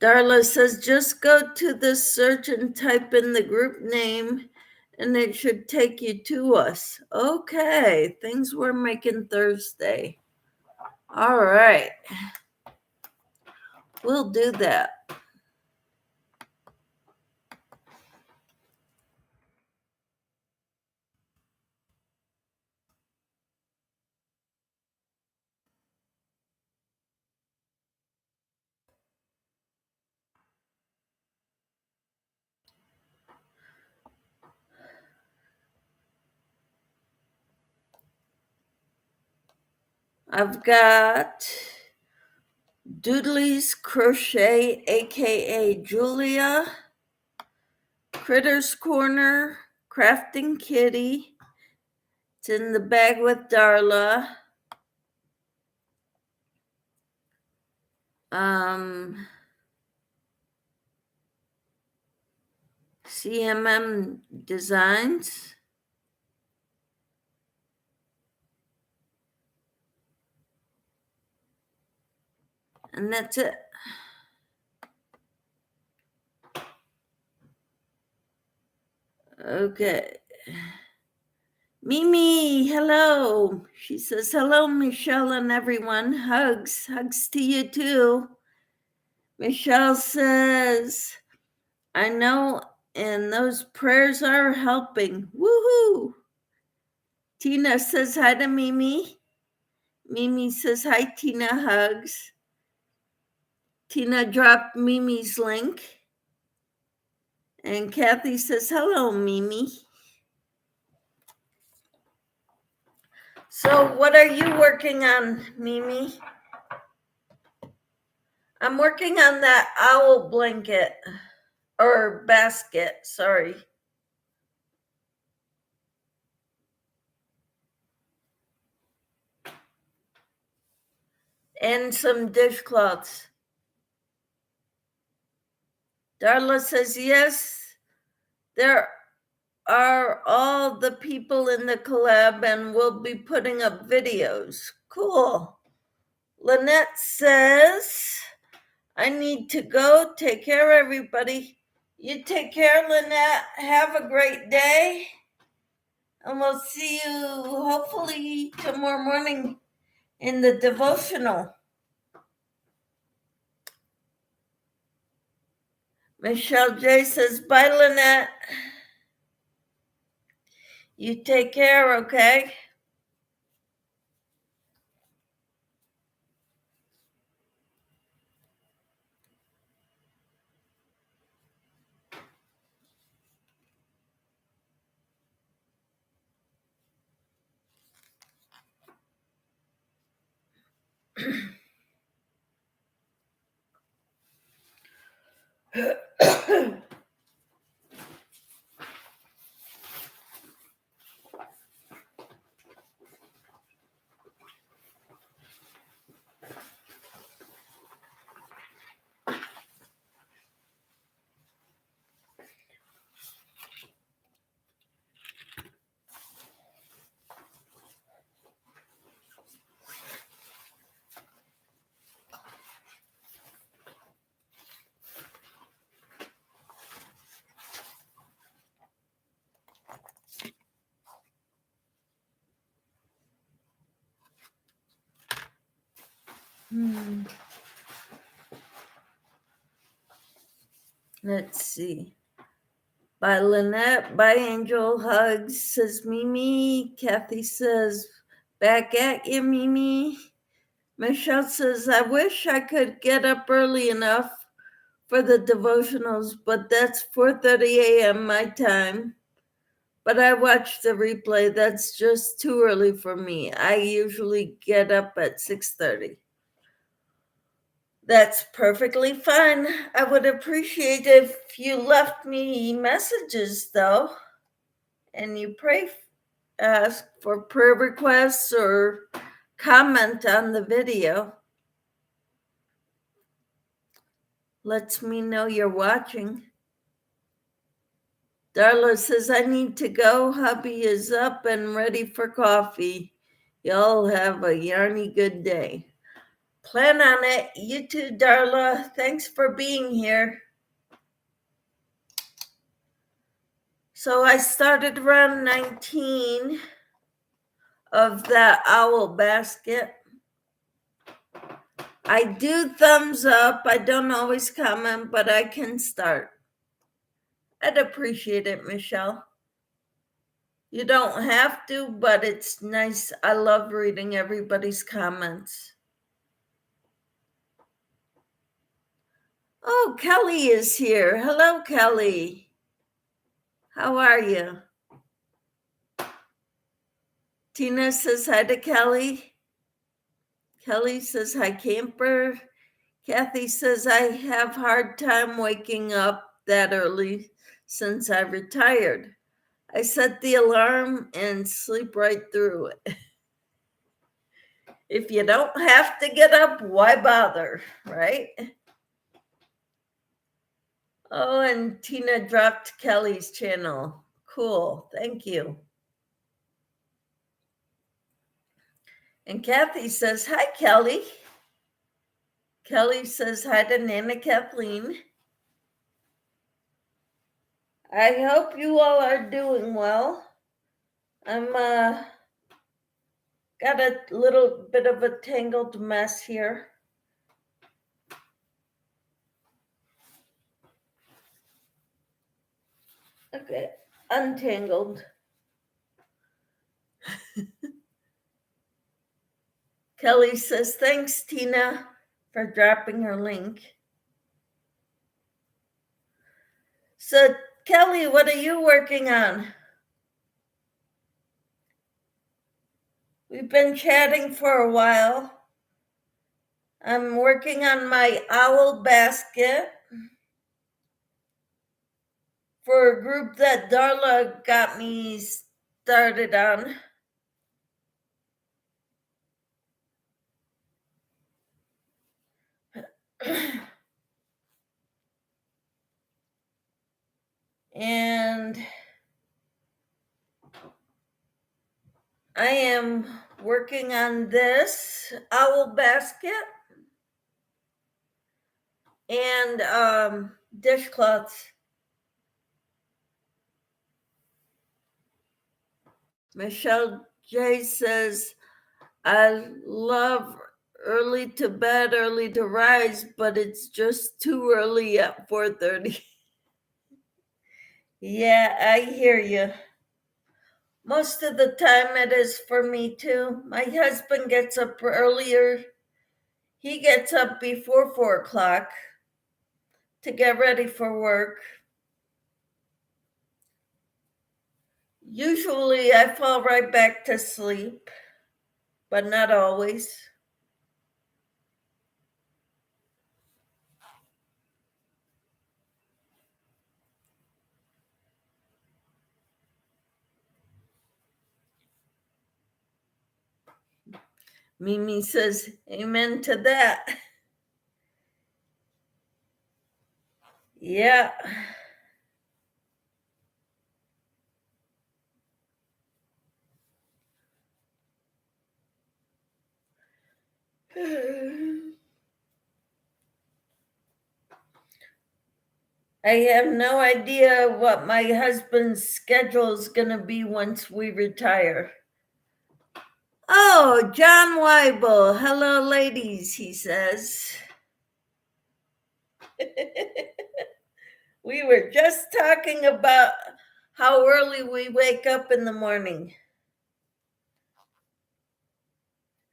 A: Darla says, just go to the search and type in the group name and it should take you to us. Okay, things we're making Thursday. All right. We'll do that. I've got Doodley's Crochet, aka Julia, Critter's Corner, Crafting Kitty. It's in the bag with Darla. CMM Designs. And that's it. Okay. Mimi, hello. She says, hello, Michelle and everyone. Hugs. Hugs to you too. Michelle says, I know, and those prayers are helping. Woohoo. Tina says hi to Mimi. Mimi says hi, Tina. Hugs. Tina dropped Mimi's link. And Kathy says, hello, Mimi. So what are you working on, Mimi? I'm working on that owl blanket, or basket, sorry. And some dishcloths. Darla says, yes, there are all the people in the collab and we'll be putting up videos. Cool. Lynette says, I need to go. Take care, everybody. You take care, Lynette. Have a great day. And we'll see you hopefully tomorrow morning in the devotional. Michelle J says, bye, Lynette. You take care, okay? Let's see. Bye, Lynette. Bye, Angel. Hugs, says Mimi. Kathy says, back at you, Mimi. Michelle says, I wish I could get up early enough for the devotionals, but that's 4:30 a.m. my time. But I watch the replay. That's just too early for me. I usually get up at 6:30. That's perfectly fine. I would appreciate if you left me messages, though, and you ask for prayer requests or comment on the video. Lets me know you're watching. Darla says, I need to go. Hubby is up and ready for coffee. Y'all have a yarny good day. Plan on it. You too, Darla. Thanks for being here. So I started round 19 of that owl basket. I do thumbs up. I don't always comment, but I can start. I'd appreciate it, Michelle. You don't have to, but it's nice. I love reading everybody's comments. Oh, Kelly is here. Hello, Kelly. How are you? Tina says hi to Kelly. Kelly says, hi, camper. Kathy says, I have hard time waking up that early since I retired. I set the alarm and sleep right through it. If you don't have to get up, why bother, right? Oh, and Tina dropped Kelly's channel. Cool, thank you. And Kathy says, hi, Kelly. Kelly says, hi to Nana Kathleen. I hope you all are doing well. I'm got a little bit of a tangled mess here. Okay, untangled. Kelly says, thanks, Tina, for dropping her link. So, Kelly, what are you working on? We've been chatting for a while. I'm working on my owl basket for a group that Darla got me started on. And I am working on this owl basket and dishcloths. Michelle J says, I love early to bed, early to rise, but it's just too early at 4:30. Yeah, I hear you. Most of the time it is for me too. My husband gets up earlier. He gets up before 4 o'clock to get ready for work. Usually I fall right back to sleep, but not always. Mimi says, amen to that. Yeah. I have no idea what my husband's schedule is going to be once we retire. Oh, John Weibel. Hello, ladies, he says. We were just talking about how early we wake up in the morning.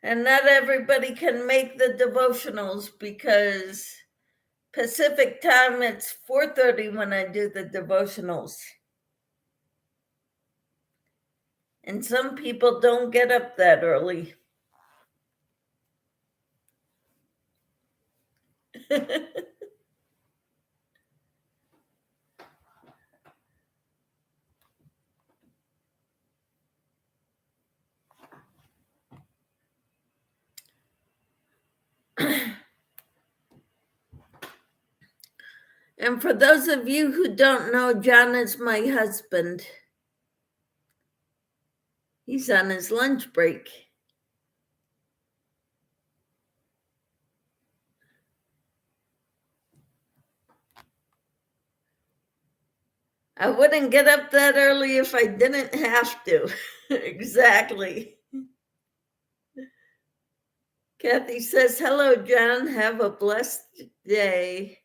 A: And not everybody can make the devotionals because Pacific time, it's 4:30 when I do the devotionals. And some people don't get up that early. And for those of you who don't know, John is my husband. He's on his lunch break. I wouldn't get up that early if I didn't have to. Exactly. Kathy says, hello, John. Have a blessed day.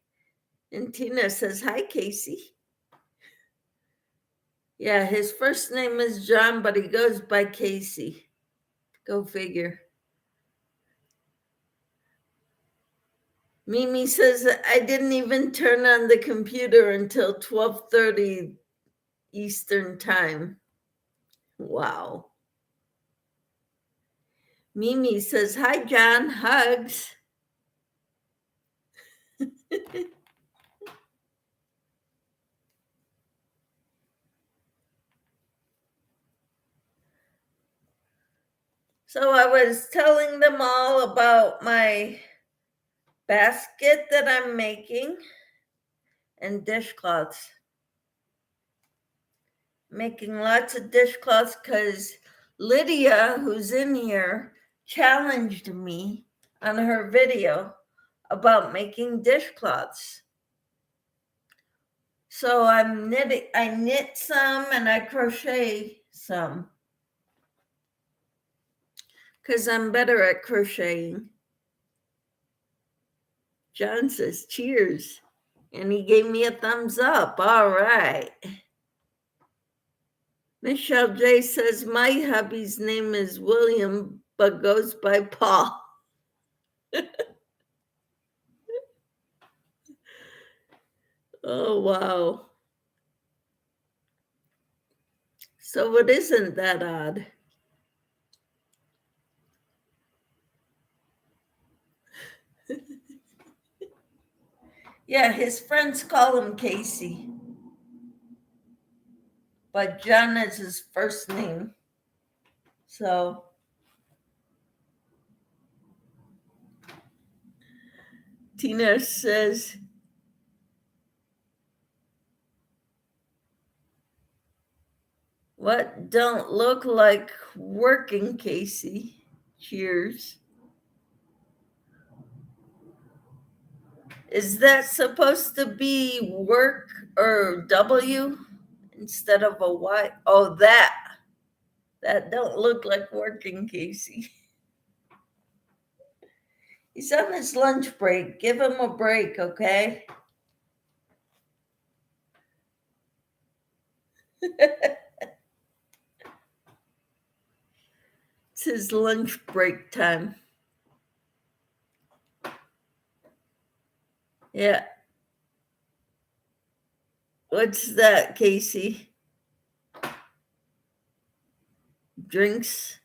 A: And Tina says, hi, Casey. Yeah, his first name is John, but he goes by Casey. Go figure. Mimi says, I didn't even turn on the computer until 12:30 Eastern time. Wow. Mimi says, hi, John, hugs. So I was telling them all about my basket that I'm making and dishcloths. Making lots of dishcloths because Lydia, who's in here, challenged me on her video about making dishcloths. So I knit some and I crochet some because I'm better at crocheting. John says, cheers. And he gave me a thumbs up. All right. Michelle J says, my hubby's name is William, but goes by Paul. Oh, wow. So it isn't that odd. Yeah, his friends call him Casey, but John is his first name. So Tina says, what don't look like working, Casey? Cheers. Is that supposed to be work or W instead of a Y? Oh, that don't look like working, Casey. He's on his lunch break. Give him a break, okay? It's his lunch break time. Yeah. What's that, Casey? Drinks?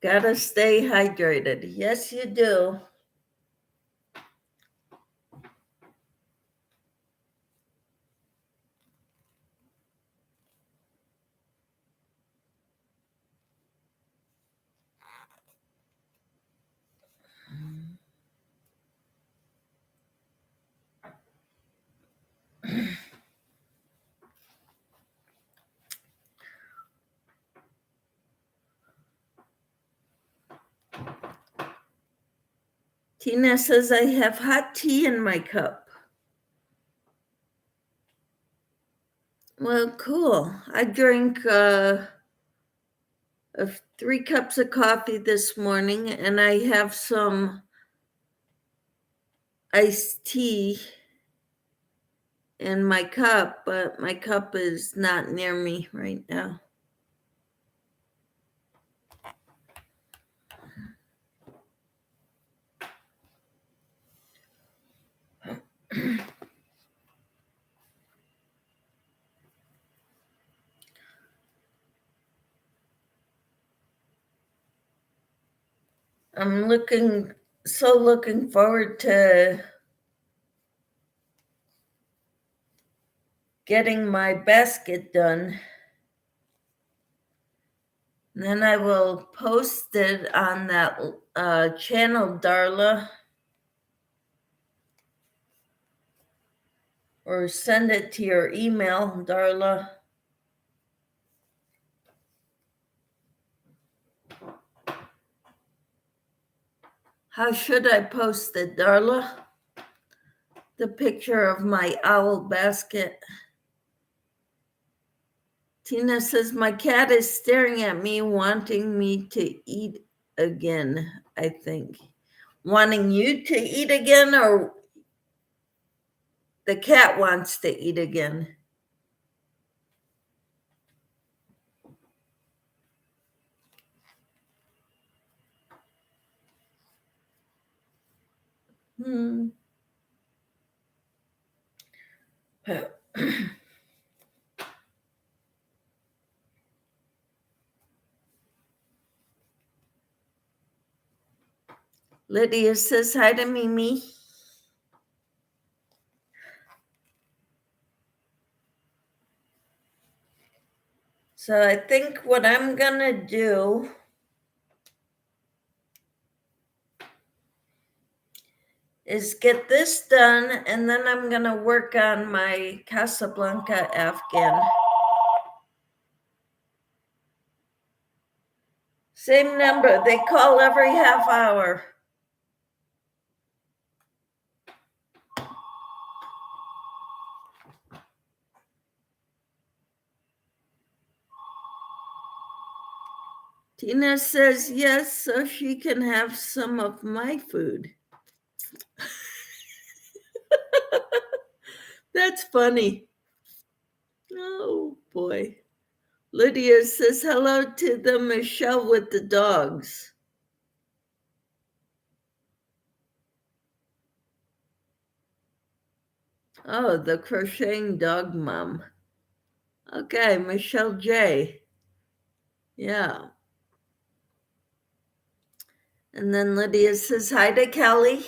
A: Gotta stay hydrated. Yes, you do. Tina says, I have hot tea in my cup. Well, cool. I drank 3 cups of coffee this morning, and I have some iced tea in my cup, but my cup is not near me right now. I'm looking forward to getting my basket done. And then I will post it on that channel, Darla, or send it to your email, Darla. How should I post it, Darla? The picture of my owl basket. Tina says, my cat is staring at me, wanting me to eat again, I think. Wanting you to eat again, or the cat wants to eat again? Hmm. Lydia says hi to Mimi. So I think what I'm gonna do is get this done, and then I'm gonna work on my Casablanca Afghan. Same number, they call every half hour. Tina says yes, so she can have some of my food. That's funny. Oh boy. Lydia says hello to the Michelle with the dogs. Oh, the crocheting dog mom. Okay, Michelle J. Yeah. And then Lydia says hi to Kelly.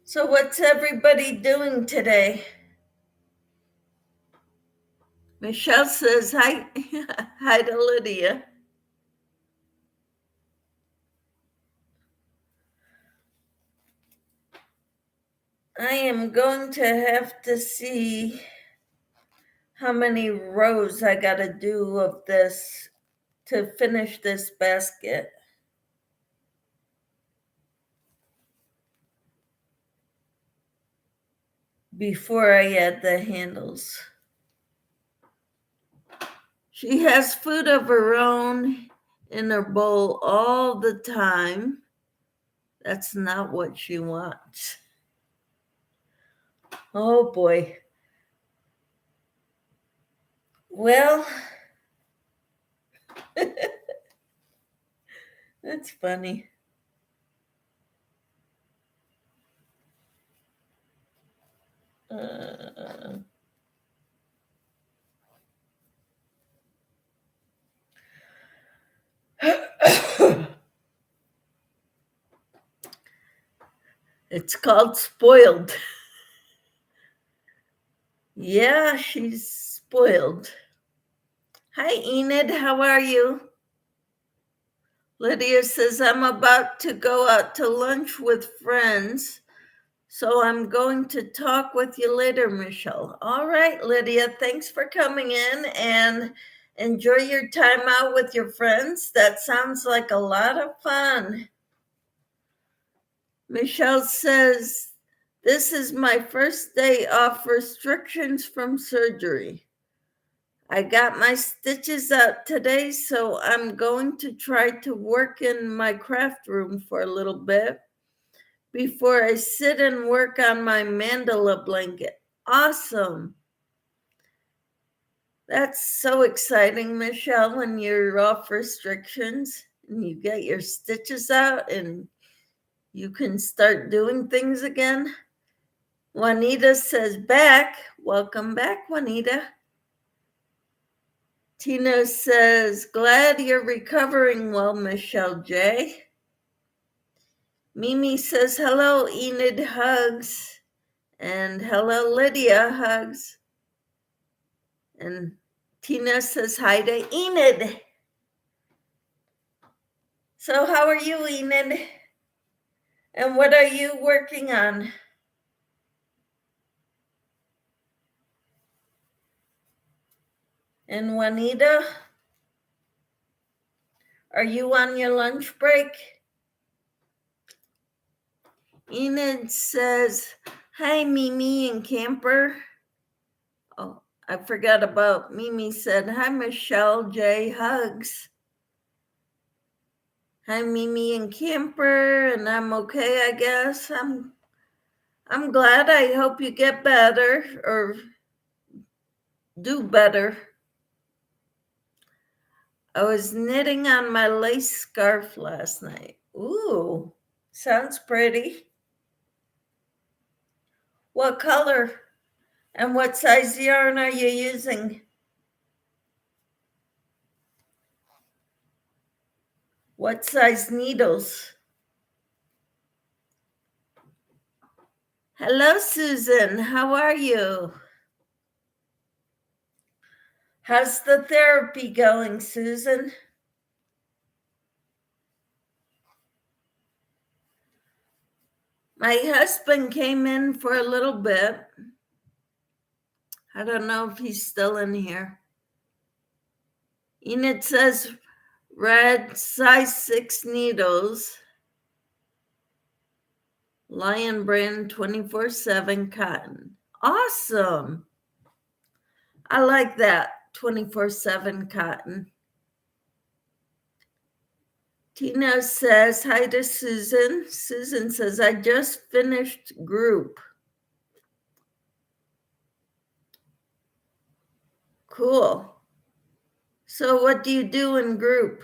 A: So what's everybody doing today? Michelle says hi, hi to Lydia. I am going to have to see how many rows I got to do of this to finish this basket. Before I add the handles. She has food of her own in her bowl all the time. That's not what she wants. Oh boy. Well, that's funny. It's called spoiled. Yeah, she's spoiled. Hi, Enid. How are you? Lydia says, I'm about to go out to lunch with friends, so I'm going to talk with you later, Michelle. All right, Lydia, thanks for coming in and enjoy your time out with your friends. That sounds like a lot of fun. Michelle says, this is my first day off restrictions from surgery. I got my stitches out today, so I'm going to try to work in my craft room for a little bit before I sit and work on my mandala blanket. Awesome. That's so exciting, Michelle, when you're off restrictions and you get your stitches out and you can start doing things again. Juanita says back. Welcome back, Juanita. Tina says, glad you're recovering well, Michelle J. Mimi says, hello, Enid, hugs. And hello, Lydia, hugs. And Tina says hi to Enid. So how are you, Enid? And what are you working on? And Juanita, are you on your lunch break? Enid says, hi, Mimi and Camper. Oh, I forgot about Mimi said, hi, Michelle J. Hugs. Hi, Mimi and Camper, and I'm okay, I guess. I'm glad. I hope you get better or do better. I was knitting on my lace scarf last night. Ooh, sounds pretty. What color and what size yarn are you using? What size needles? Hello, Susan. How are you? How's the therapy going, Susan? My husband came in for a little bit. I don't know if he's still in here. Enid says red, size 6 needles, Lion brand 24/7 cotton. Awesome. I like that 24/7 cotton. Tina says hi to Susan. Susan says, I just finished group. Cool. So what do you do in group?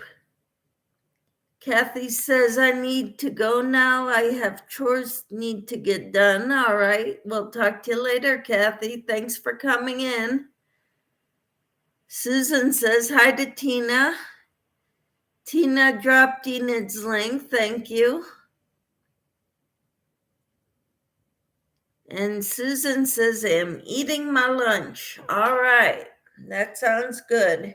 A: Kathy says, I need to go now. I have chores need to get done. All right. We'll talk to you later, Kathy. Thanks for coming in. Susan says, hi to Tina. Tina dropped Enid's link. Thank you. And Susan says, I'm eating my lunch. All right. That sounds good.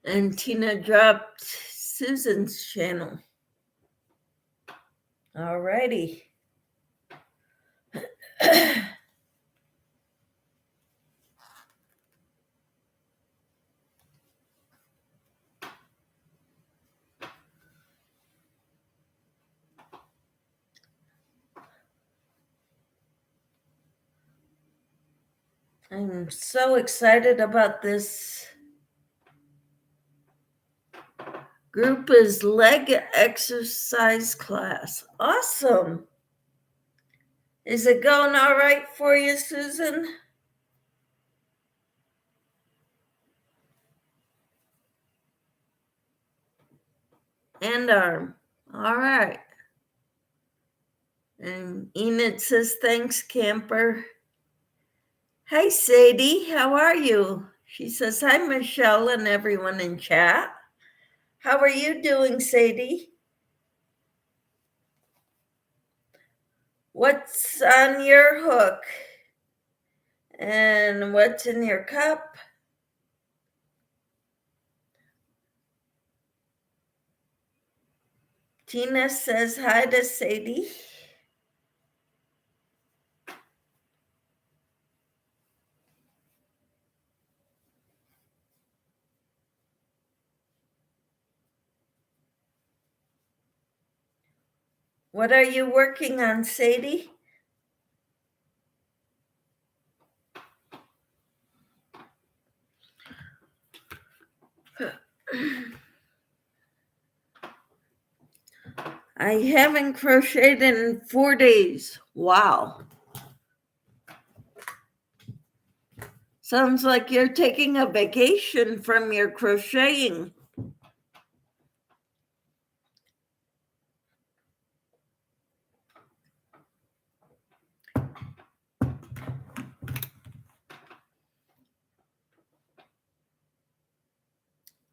A: And Tina dropped Susan's channel. All righty. I'm so excited about this. Group is leg exercise class. Awesome. Is it going all right for you, Susan? And arm. All right. And Enid says, thanks, camper. Hi, Sadie. How are you? She says, hi, Michelle and everyone in chat. How are you doing, Sadie? What's on your hook? And what's in your cup? Tina says hi to Sadie. What are you working on, Sadie? I haven't crocheted in 4 days. Wow. Sounds like you're taking a vacation from your crocheting.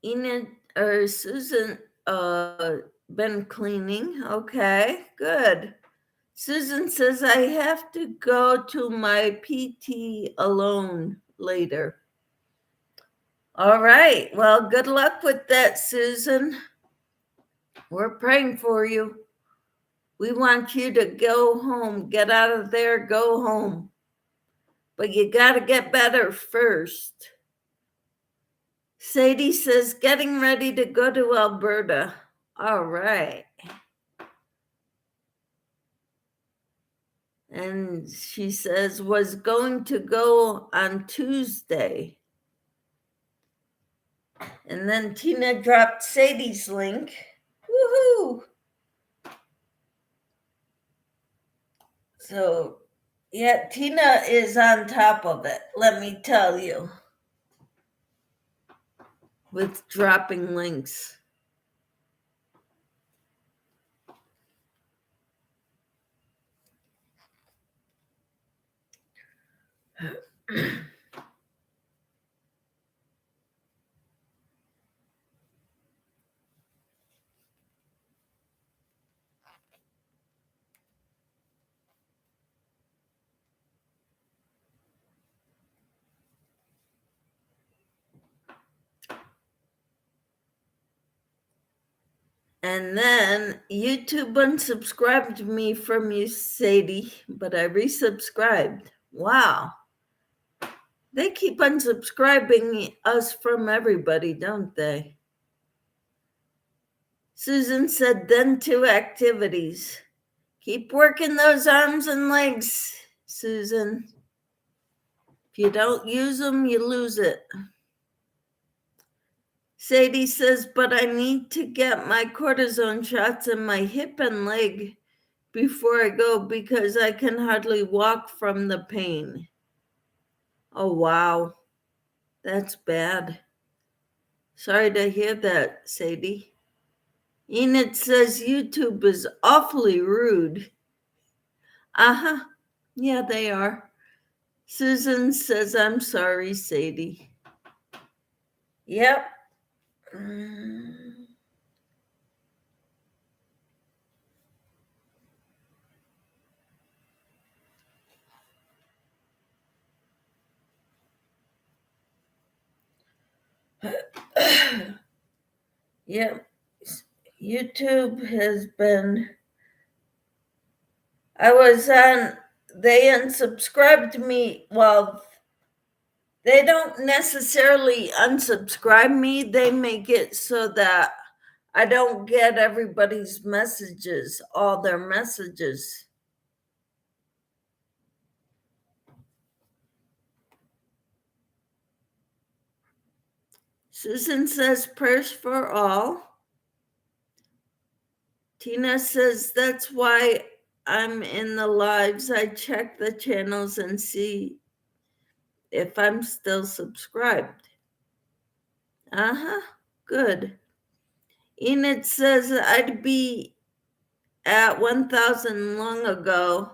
A: Enid or Susan been cleaning. Okay, good. Susan says I have to go to my PT alone later. All right. Well, good luck with that, Susan. We're praying for you. We want you to go home, get out of there, go home. But you got to get better first. Sadie says, getting ready to go to Alberta. All right. And she says, was going to go on Tuesday. And then Tina dropped Sadie's link. Woohoo! So, yeah, Tina is on top of it, let me tell you, with dropping links. And then YouTube unsubscribed me from you, Sadie, but I resubscribed. Wow. They keep unsubscribing us from everybody, don't they? Susan said, then 2 activities. Keep working those arms and legs, Susan. If you don't use them, you lose it. Sadie says, but I need to get my cortisone shots in my hip and leg before I go because I can hardly walk from the pain. Oh, wow. That's bad. Sorry to hear that, Sadie. Enid says YouTube is awfully rude. Uh-huh. Yeah, they are. Susan says, I'm sorry, Sadie. Yep. Yep. YouTube has been, they unsubscribed me. Well, they don't necessarily unsubscribe me. They make it so that I don't get everybody's messages, all their messages. Susan says prayers for all. Tina says that's why I'm in the lives. I check the channels and see if I'm still subscribed. Uh-huh, good. Enid says I'd be at 1,000 long ago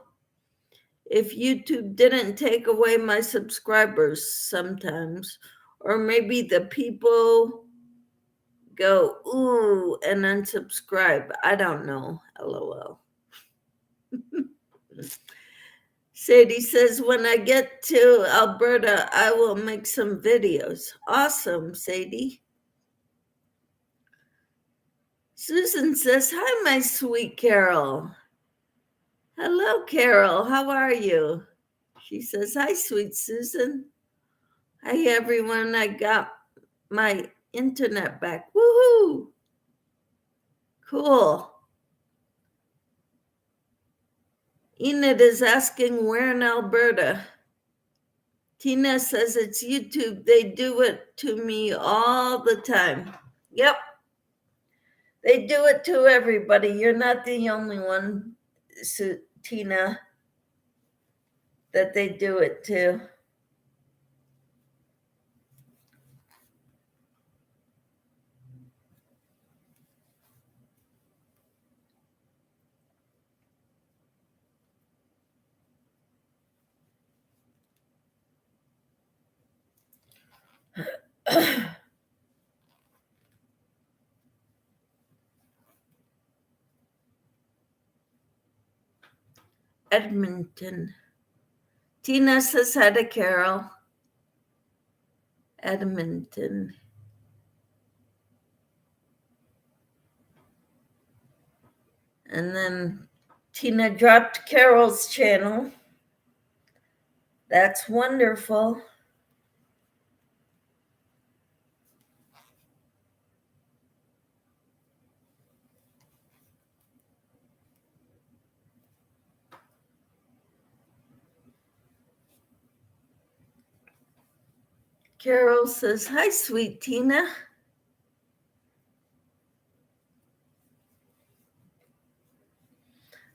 A: if YouTube didn't take away my subscribers sometimes, or maybe the people go, ooh, and unsubscribe. I don't know, LOL. Sadie says, when I get to Alberta, I will make some videos. Awesome, Sadie. Susan says, hi, my sweet Carol. Hello, Carol. How are you? She says, hi, sweet Susan. Hi, everyone. I got my internet back. Woohoo! Cool. Enid is asking where in Alberta. Tina says it's YouTube. They do it to me all the time. Yep. They do it to everybody. You're not the only one, Tina, that they do it to. Edmonton. Tina says hi to Carol. Edmonton. And then Tina dropped Carol's channel. That's wonderful. Carol says, hi, sweet Tina.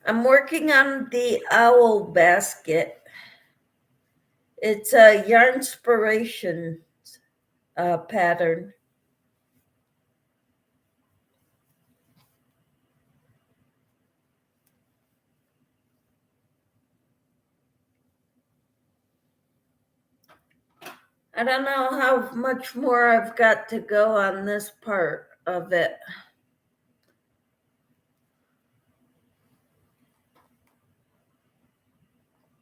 A: I'm working on the owl basket. It's a Yarnspiration pattern. I don't know how much more I've got to go on this part of it.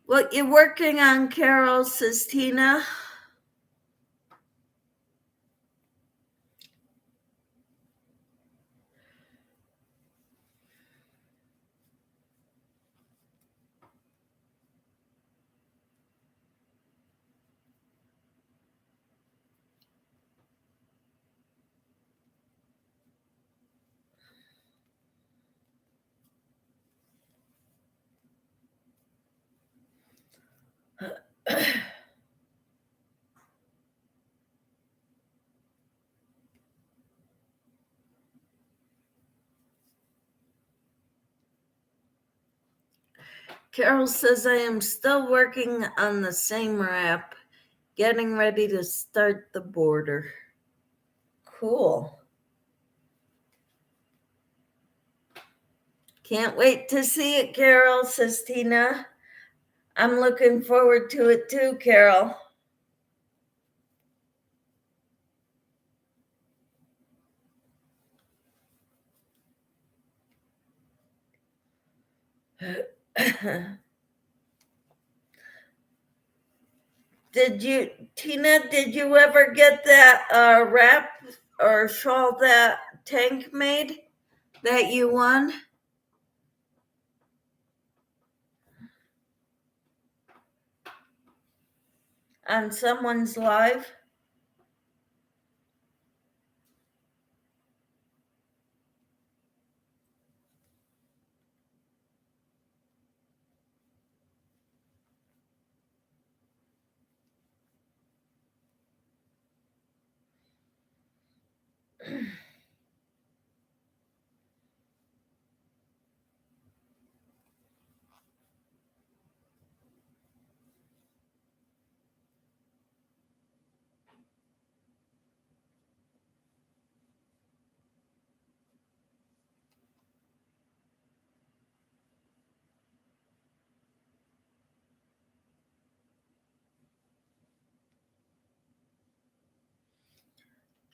A: What you working on, Carol, says Tina? Carol says, I am still working on the same wrap, getting ready to start the border. Cool. Can't wait to see it, Carol, says Tina. I'm looking forward to it too, Carol. Tina, did you ever get that wrap or shawl that Tank made that you won on someone's live?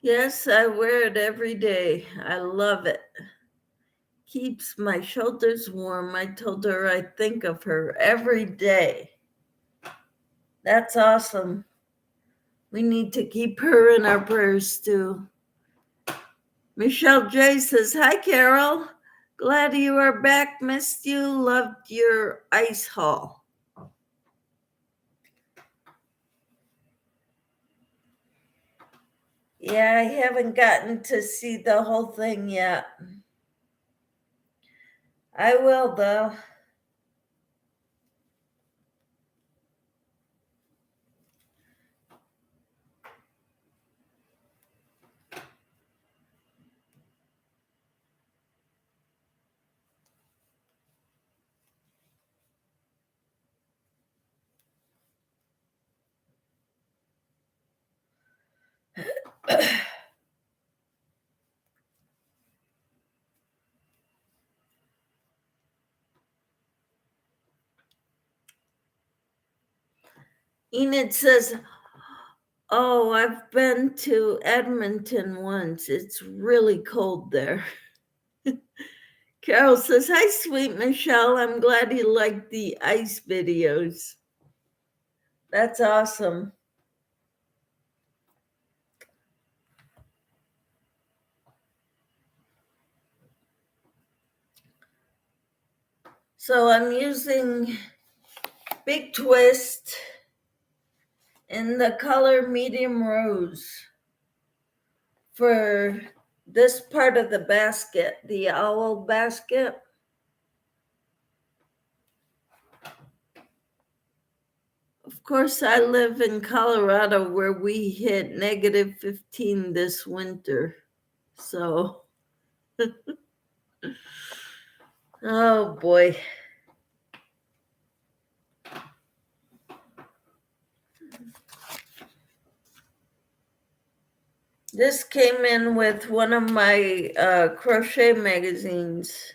A: Yes, I wear it every day. I love it. Keeps my shoulders warm. I told her I think of her every day. That's awesome. We need to keep her in our prayers too. Michelle J says, hi, Carol. Glad you are back. Missed you. Loved your ice haul. Yeah, I haven't gotten to see the whole thing yet. I will, though. Enid says, oh, I've been to Edmonton once. It's really cold there. Carol says, hi, sweet Michelle. I'm glad you liked the ice videos. That's awesome. So I'm using Big Twist in the color medium rose for this part of the basket, the owl basket. Of course, I live in Colorado where we hit negative 15 this winter. So, oh boy. This came in with one of my crochet magazines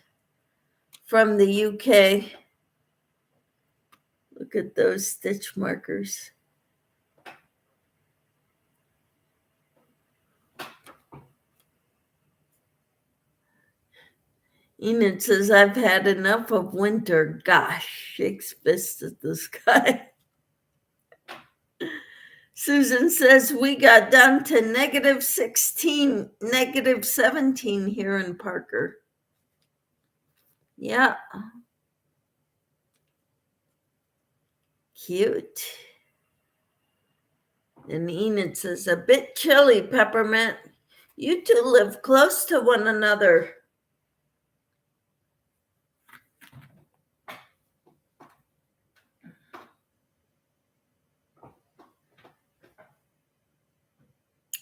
A: from the UK. Look at those stitch markers. Enid says, I've had enough of winter. Gosh, shakes fist at the sky. Susan says, we got down to negative 16, negative 17 here in Parker. Yeah. Cute. And Enid says, a bit chilly, Peppermint. You two live close to one another.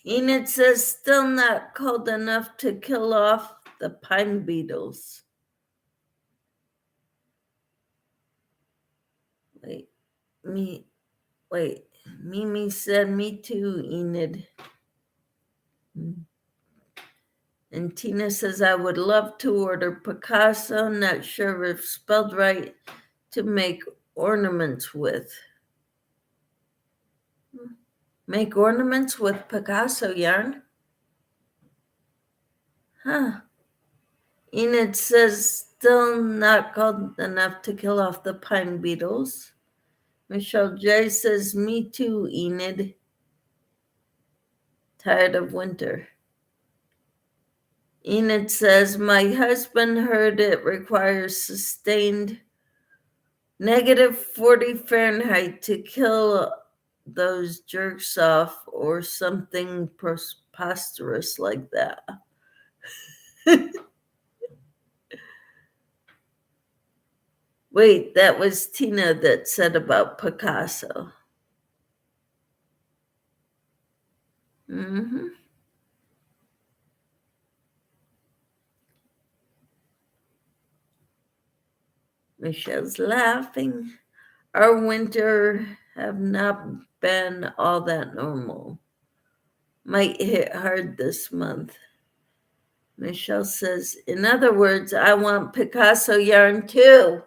A: Enid says, still not cold enough to kill off the pine beetles. Mimi said, me too, Enid. And Tina says, I would love to order Picasso, not sure if spelled right, to make ornaments with. Make ornaments with Picasso yarn? Huh. Enid says, still not cold enough to kill off the pine beetles. Michelle J says, me too, Enid. Tired of winter. Enid says, my husband heard it requires sustained negative 40 Fahrenheit to kill those jerks off or something preposterous like that. Wait, that was Tina that said about Picasso. Mm-hmm. Michelle's laughing. Our winter have not been all that normal. Might hit hard this month. Michelle says, in other words, I want Picasso yarn too.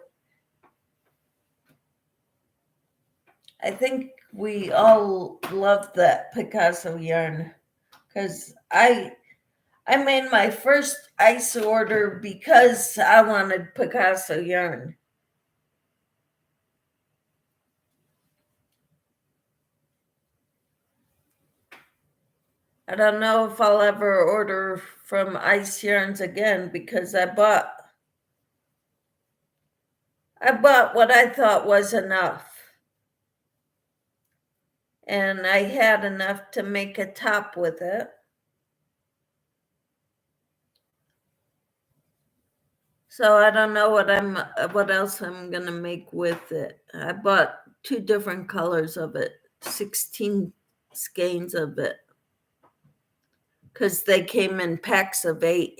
A: I think we all love that Picasso yarn because I made my first ice order because I wanted Picasso yarn. I don't know if I'll ever order from Ice Yarns again because I bought what I thought was enough. And I had enough to make a top with it. So I don't know what else I'm gonna make with it. I bought 2 different colors of it, 16 skeins of it, because they came in packs of 8.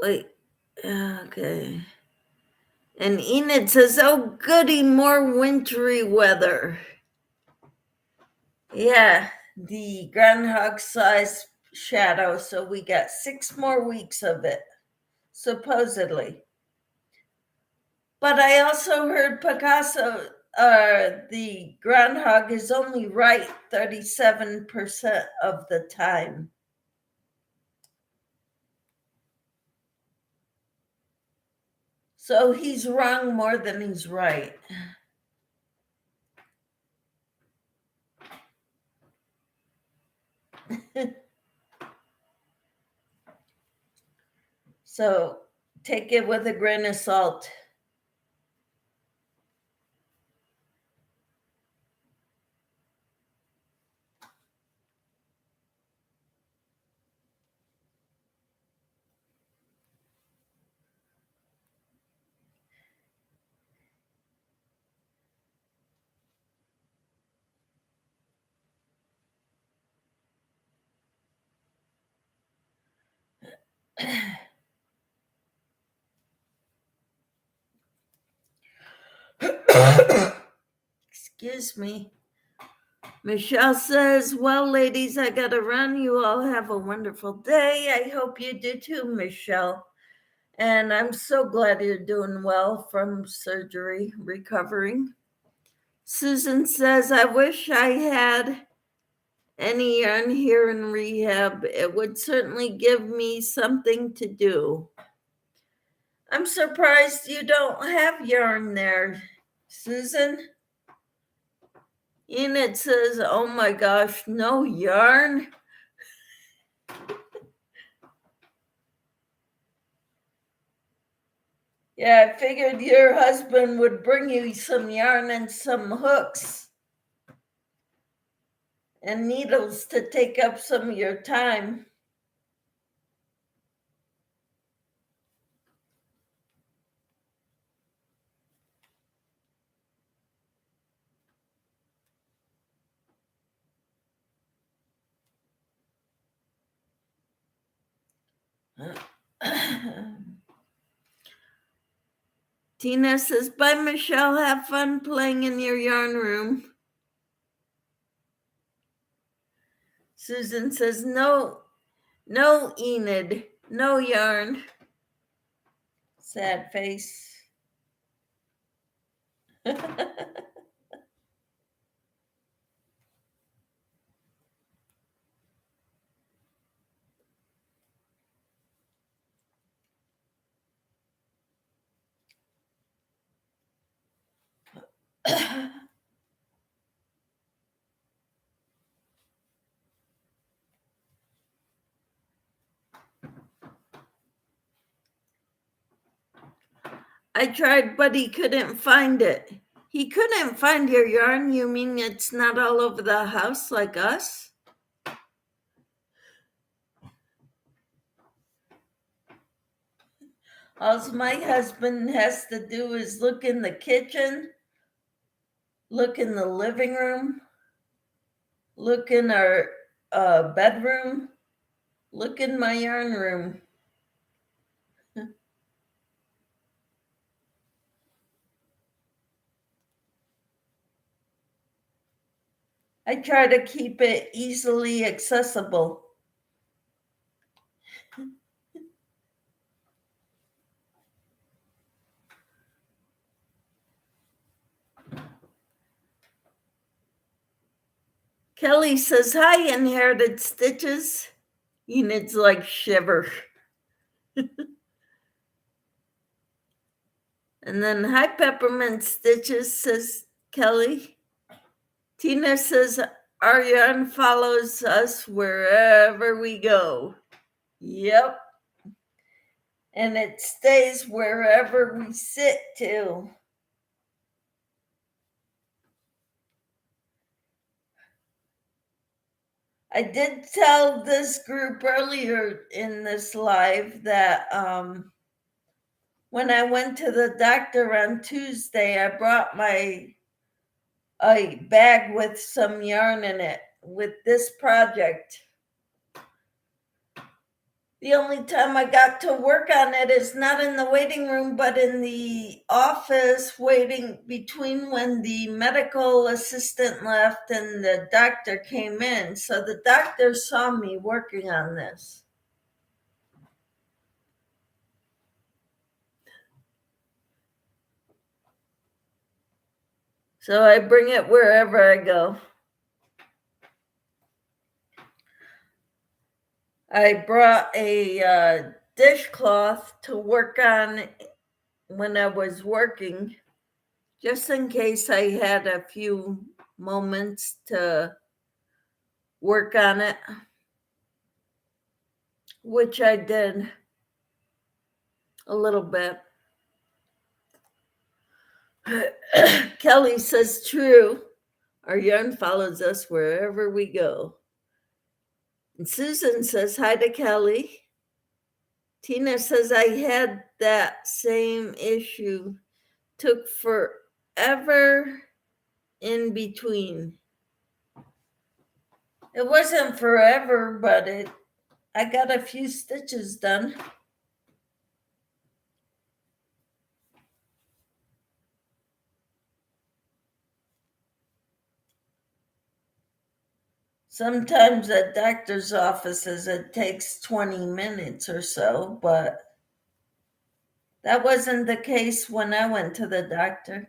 A: Wait, okay. And Enid says, "Oh goody, more wintry weather." Yeah, the groundhog-sized shadow. So we got 6 more weeks of it, supposedly. But I also heard Picasso, the groundhog is only right 37% of the time. So he's wrong more than he's right. So take it with a grain of salt. Excuse me. Michelle says, well, ladies, I gotta run. You all have a wonderful day. I hope you do too, Michelle. And I'm so glad you're doing well from surgery, recovering. Susan says, I wish I had any yarn here in rehab. It would certainly give me something to do. I'm surprised you don't have yarn there, Susan. Enid says, oh my gosh, no yarn? Yeah, I figured your husband would bring you some yarn and some hooks and needles to take up some of your time. Tina says, bye, Michelle. Have fun playing in your yarn room. Susan says, no, Enid, no yarn. Sad face. I tried, but he couldn't find it. He couldn't find your yarn? You mean it's not all over the house like us? All my husband has to do is look in the kitchen, look in the living room, look in our bedroom, look in my yarn room. I try to keep it easily accessible. Kelly says, hi, Inherited Stitches. Enid's like shiver. And then, hi, Peppermint Stitches, says Kelly. Tina says, our yarn follows us wherever we go. Yep. And it stays wherever we sit, too. I did tell this group earlier in this live that when I went to the doctor on Tuesday, I brought a bag with some yarn in it with this project. The only time I got to work on it is not in the waiting room, but in the office, waiting between when the medical assistant left and the doctor came in. So the doctor saw me working on this. So I bring it wherever I go. I brought a dishcloth to work on when I was working, just in case I had a few moments to work on it, which I did a little bit. Kelly says, true. Our yarn follows us wherever we go. And Susan says, hi to Kelly. Tina says, I had that same issue. Took forever in between. It wasn't forever, but I got a few stitches done. Sometimes at doctor's offices it takes 20 minutes or so, but that wasn't the case when I went to the doctor.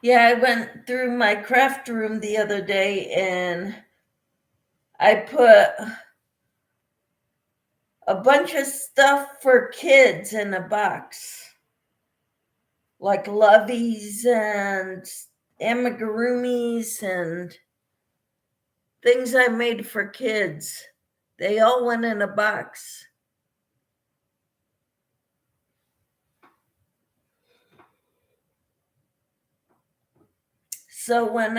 A: Yeah, I went through my craft room the other day and I put a bunch of stuff for kids in a box, like loveys and amigurumis and things I made for kids. They all went in a box. So I'm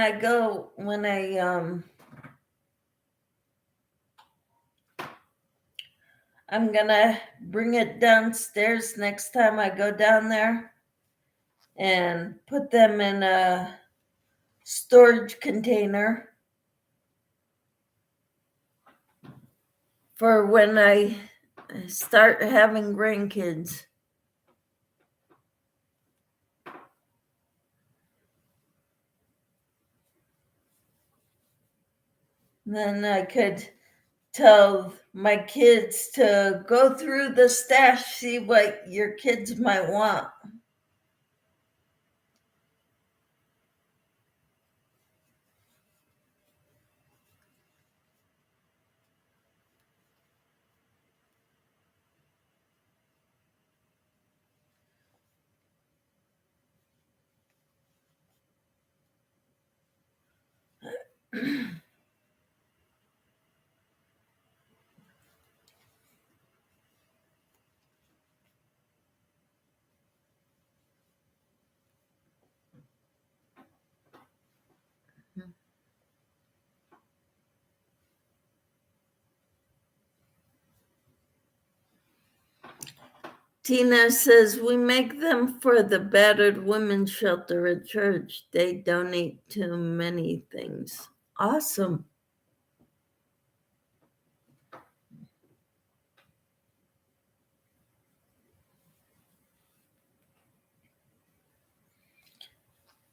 A: gonna bring it downstairs next time I go down there and put them in a storage container for when I start having grandkids. Then I could tell my kids to go through the stash, see what your kids might want. Tina says, we make them for the battered women's shelter at church. They donate to many things. Awesome.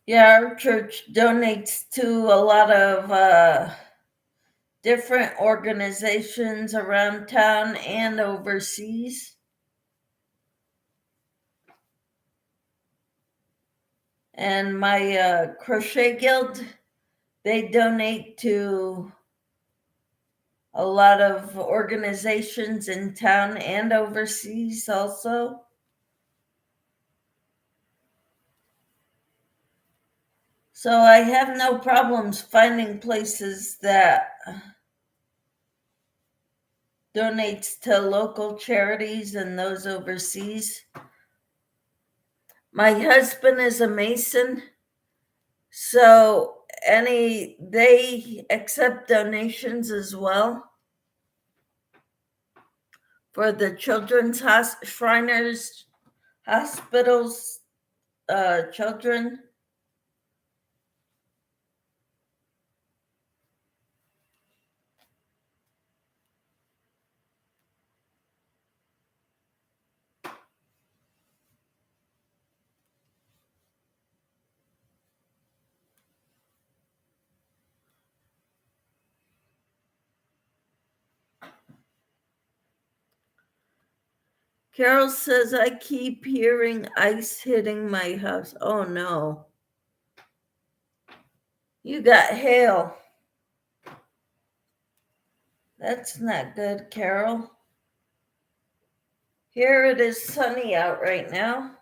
A: Yeah, our church donates to a lot of different organizations around town and overseas. And my crochet guild, they donate to a lot of organizations in town and overseas also. So I have no problems finding places that donates to local charities and those overseas. My husband is a Mason, so they accept donations as well for the children's Shriners Hospitals children. Carol says, I keep hearing ice hitting my house. Oh no. You got hail. That's not good, Carol. Here it is sunny out right now.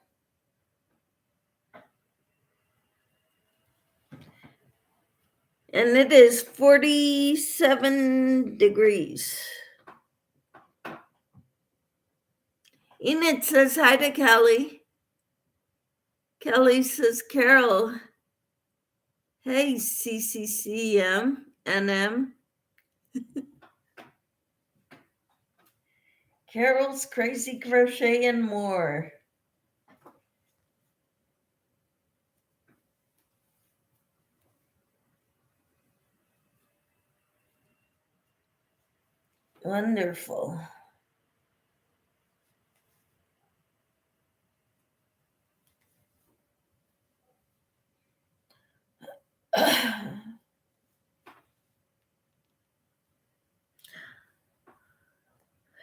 A: And it is 47 degrees. Enid says hi to Kelly. Kelly says, Carol, Hey, CCCM NM. Carol's Crazy Crochet and More. Wonderful.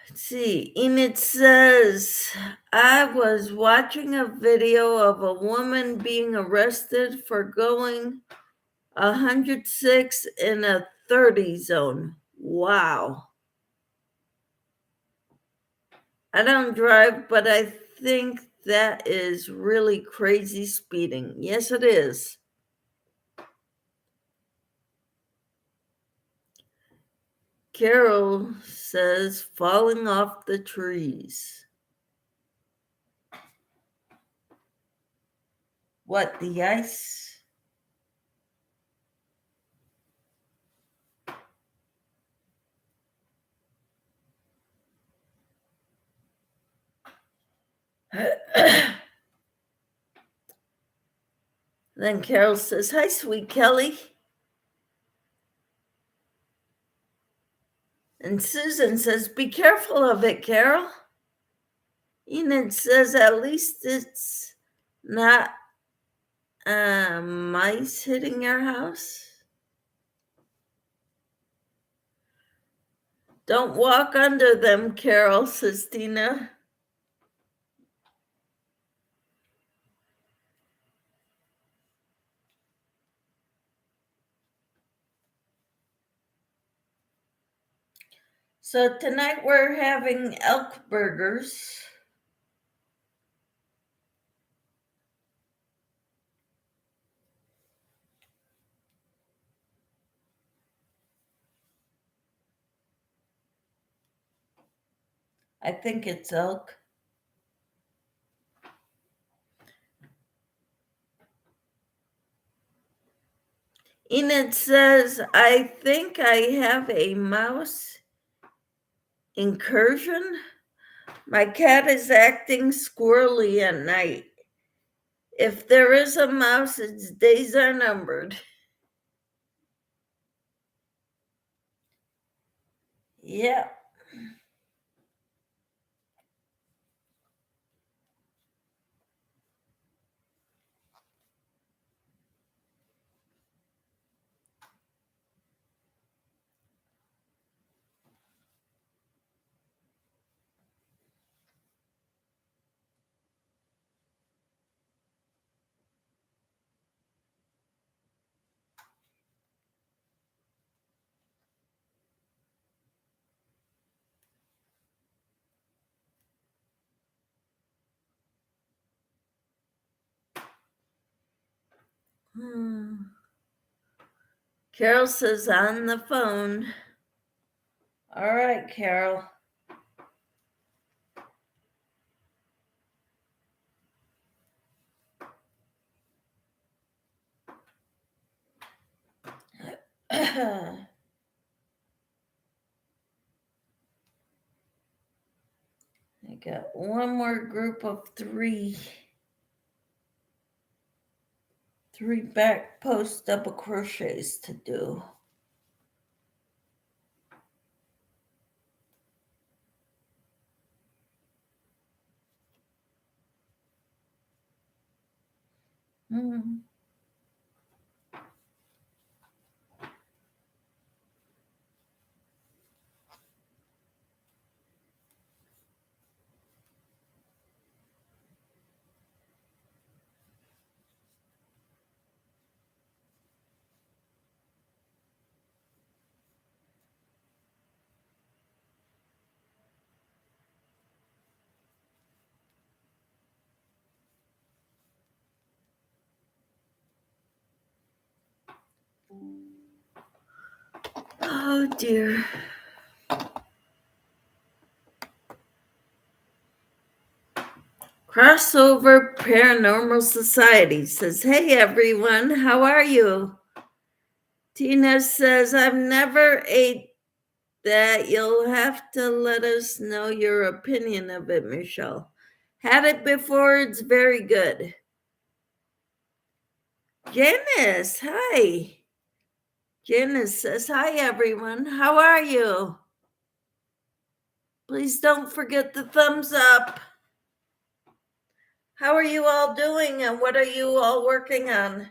A: Let's see, Enid says, I was watching a video of a woman being arrested for going 106 in a 30 zone. Wow. I don't drive, but I think that is really crazy speeding. Yes, it is. Carol says, falling off the trees. What, the ice? Then Carol says, hi, sweet Kelly. And Susan says, be careful of it, Carol. Enid says, at least it's not mice hitting your house. Don't walk under them, Carol, says Tina. So tonight we're having elk burgers. I think it's elk. Enid says, I think I have a mouse incursion. My cat is acting squirrely at night. If there is a mouse, its days are numbered. Yeah. Carol says on the phone. All right, Carol. I got one more group of three back post double crochets to do. Oh dear. Crossover Paranormal Society says, hey everyone, how are you? Tina says, I've never ate that. You'll have to let us know your opinion of it, Michelle. Had it before, it's very good. Janice, hi. Janice says, hi, everyone. How are you? Please don't forget the thumbs up. How are you all doing and what are you all working on?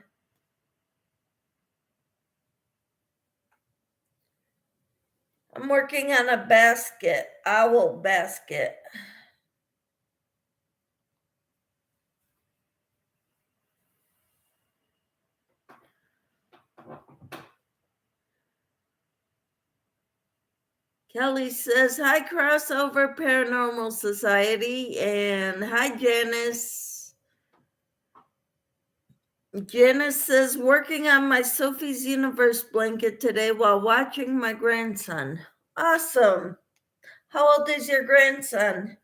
A: I'm working on a basket, owl basket. Kelly says, hi, Crossover Paranormal Society, and hi, Janice. Janice says, working on my Sophie's Universe blanket today while watching my grandson. Awesome. How old is your grandson?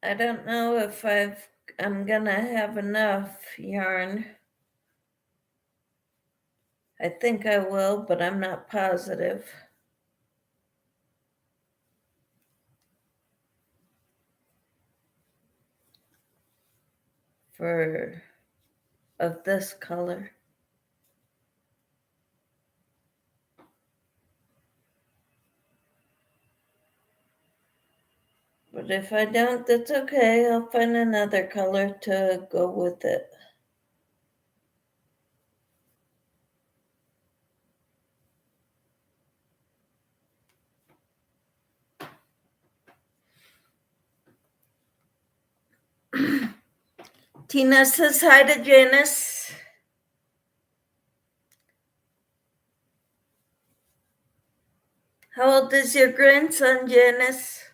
A: I don't know if I'm gonna have enough yarn. I think I will, but I'm not positive. Of this color. But if I don't, that's okay. I'll find another color to go with it. Tina says hi to Janice. How old is your grandson, Janice?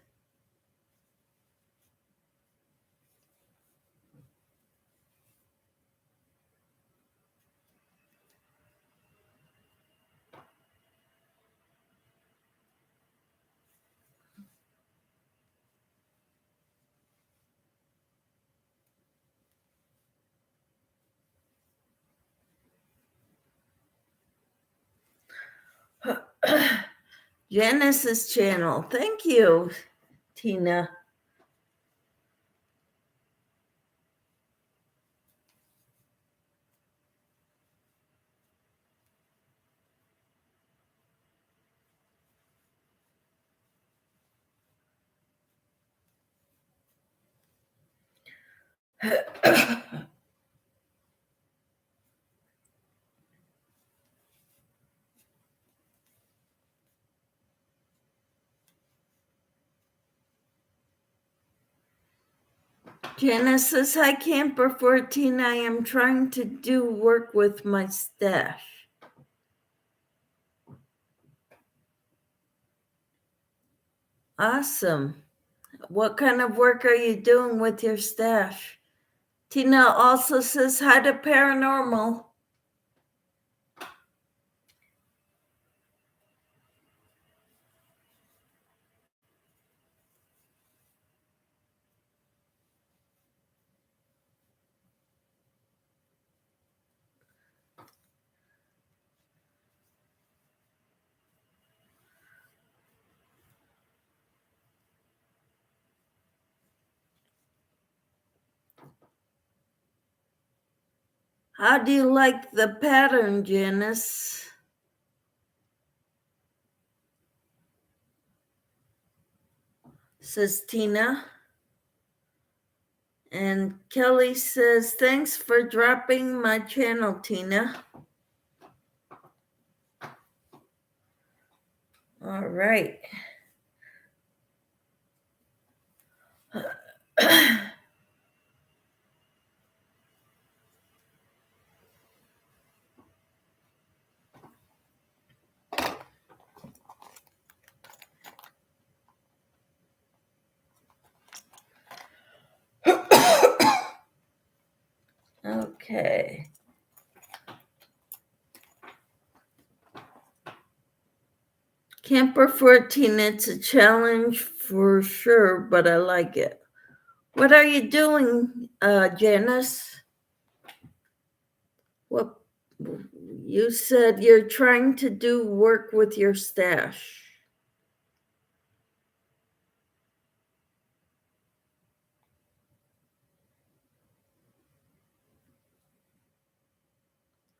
A: Janice's channel. Thank you, Tina. Janice says, hi, Camper 14. I am trying to do work with my stash. Awesome. What kind of work are you doing with your stash? Tina also says, hi to Paranormal. How do you like the pattern, Janice? Says Tina. And Kelly says, thanks for dropping my channel, Tina. All right. Okay. Camper 14, it's a challenge for sure, but I like it. What are you doing, Janice? What you said you're trying to do work with your stash.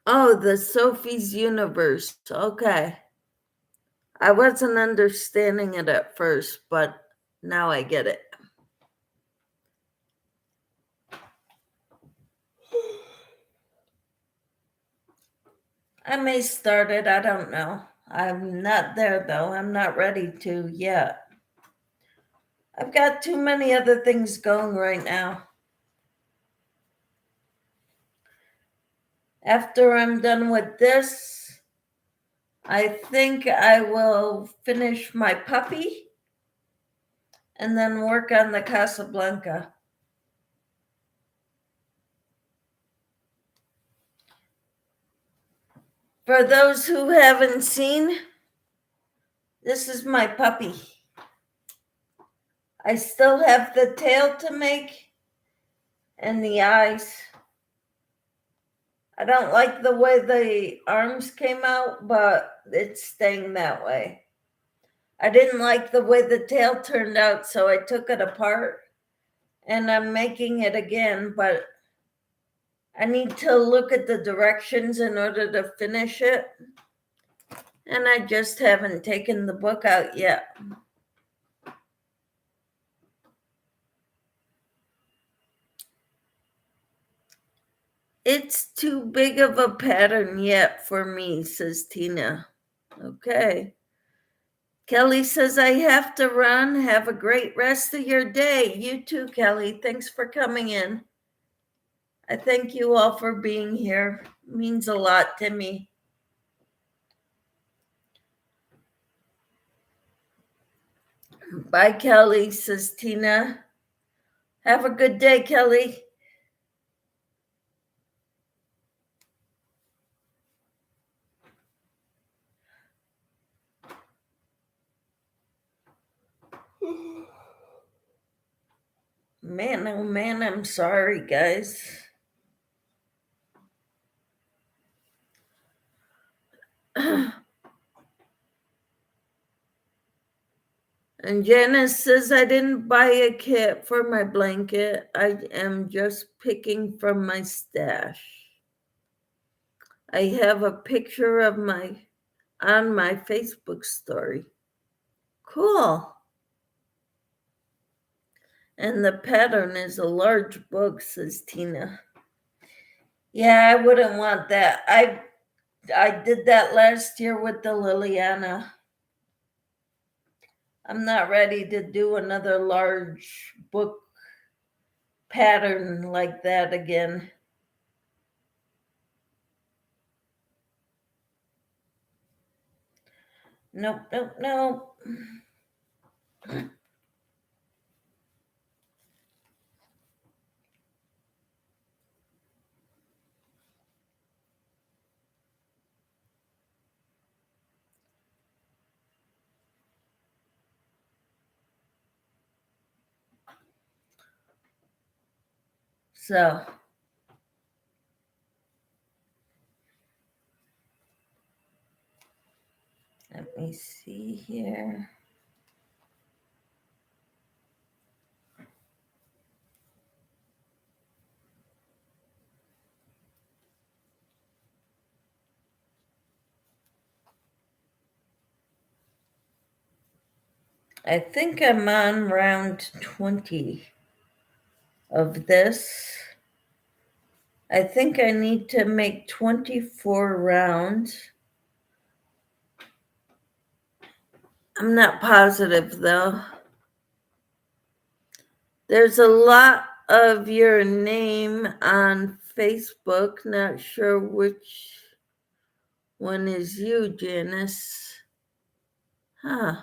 A: Oh, the Sophie's Universe. Okay. I wasn't understanding it at first, but now I get it. I may start it. I don't know. I'm not there though. I'm not ready to yet. I've got too many other things going right now. After I'm done with this, I think I will finish my puppy and then work on the Casablanca. For those who haven't seen, this is my puppy. I still have the tail to make and the eyes. I don't like the way the arms came out, but it's staying that way. I didn't like the way the tail turned out, so I took it apart and I'm making it again, but I need to look at the directions in order to finish it. And I just haven't taken the book out yet. It's too big of a pattern yet for me, says Tina. Okay. Kelly says, I have to run. Have a great rest of your day. You too, Kelly. Thanks for coming in. I thank you all for being here. It means a lot to me. Bye, Kelly, says Tina. Have a good day, Kelly. Man, oh man, I'm sorry, guys. And Janice says, I didn't buy a kit for my blanket. I am just picking from my stash. I have a picture of on my Facebook story. Cool. And the pattern is a large book, says Tina. Yeah, I wouldn't want that. I did that last year with the Liliana. I'm not ready to do another large book pattern like that again. Nope, nope, nope. So, let me see here. I think I'm on round 20 of this. I think I need to make 24 rounds. I'm not positive though. There's a lot of your name on Facebook. Not sure which one is you, Janice. Huh.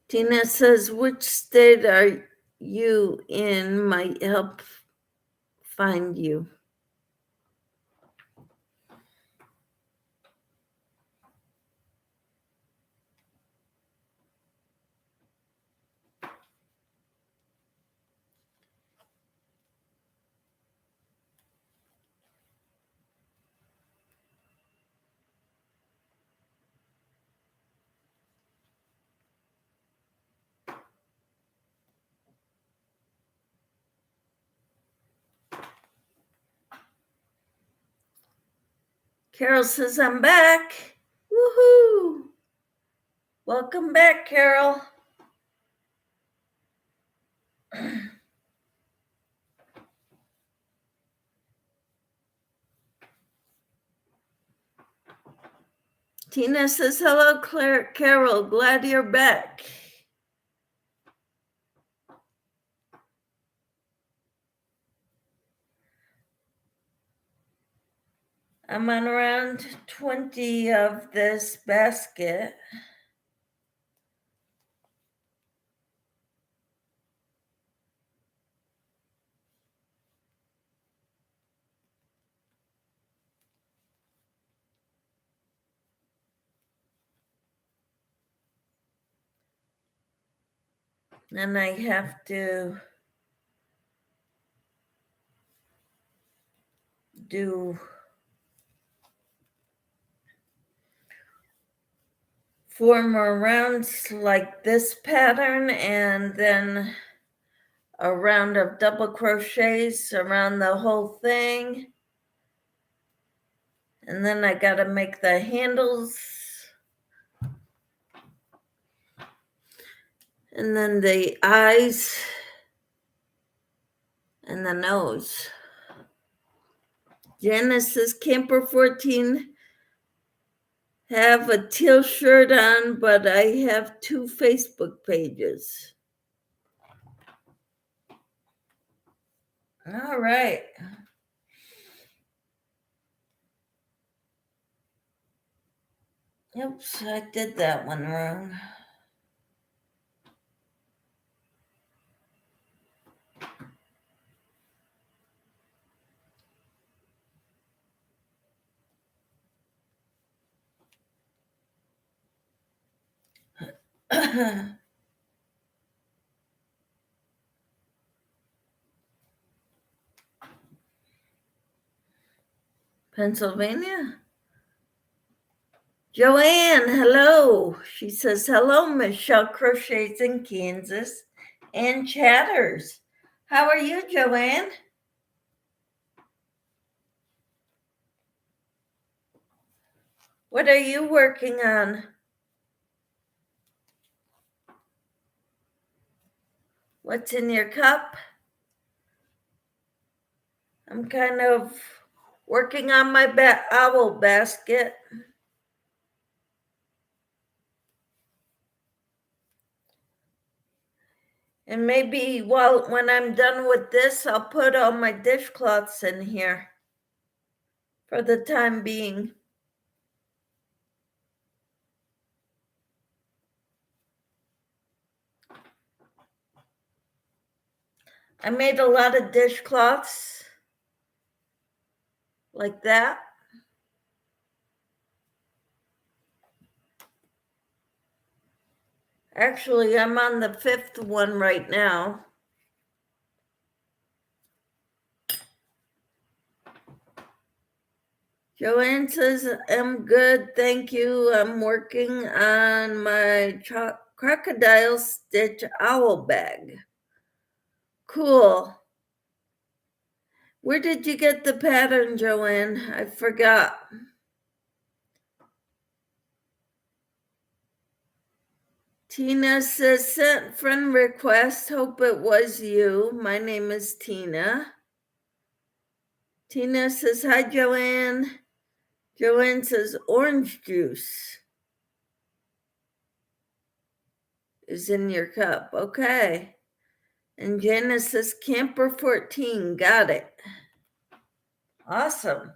A: Tina says, which state are you in might help find you. Carol says, I'm back. Woohoo! Welcome back, Carol. Tina says, hello, Carol. Glad you're back. I'm on round 20 of this basket. And I have to do 4 more rounds like this pattern, and then a round of double crochets around the whole thing. And then I got to make the handles. And then the eyes and the nose. Genesis Camper 14 have a teal shirt on, but I have 2 Facebook pages. All right. Oops, I did that one wrong. Pennsylvania? Joanne, hello. She says, hello, Michelle Crochets in Kansas and Chatters. How are you, Joanne? What are you working on? What's in your cup? I'm kind of working on my owl basket. And maybe when I'm done with this, I'll put all my dishcloths in here for the time being. I made a lot of dishcloths like that. Actually, I'm on the 5th one right now. Joanne says, I'm good, thank you. I'm working on my crocodile stitch owl bag. Cool. Where did you get the pattern, Joanne? I forgot. Tina says, sent friend request. Hope it was you. My name is Tina. Tina says, hi, Joanne. Joanne says, orange juice is in your cup. Okay. And Janice says, Camper 14. Got it. Awesome.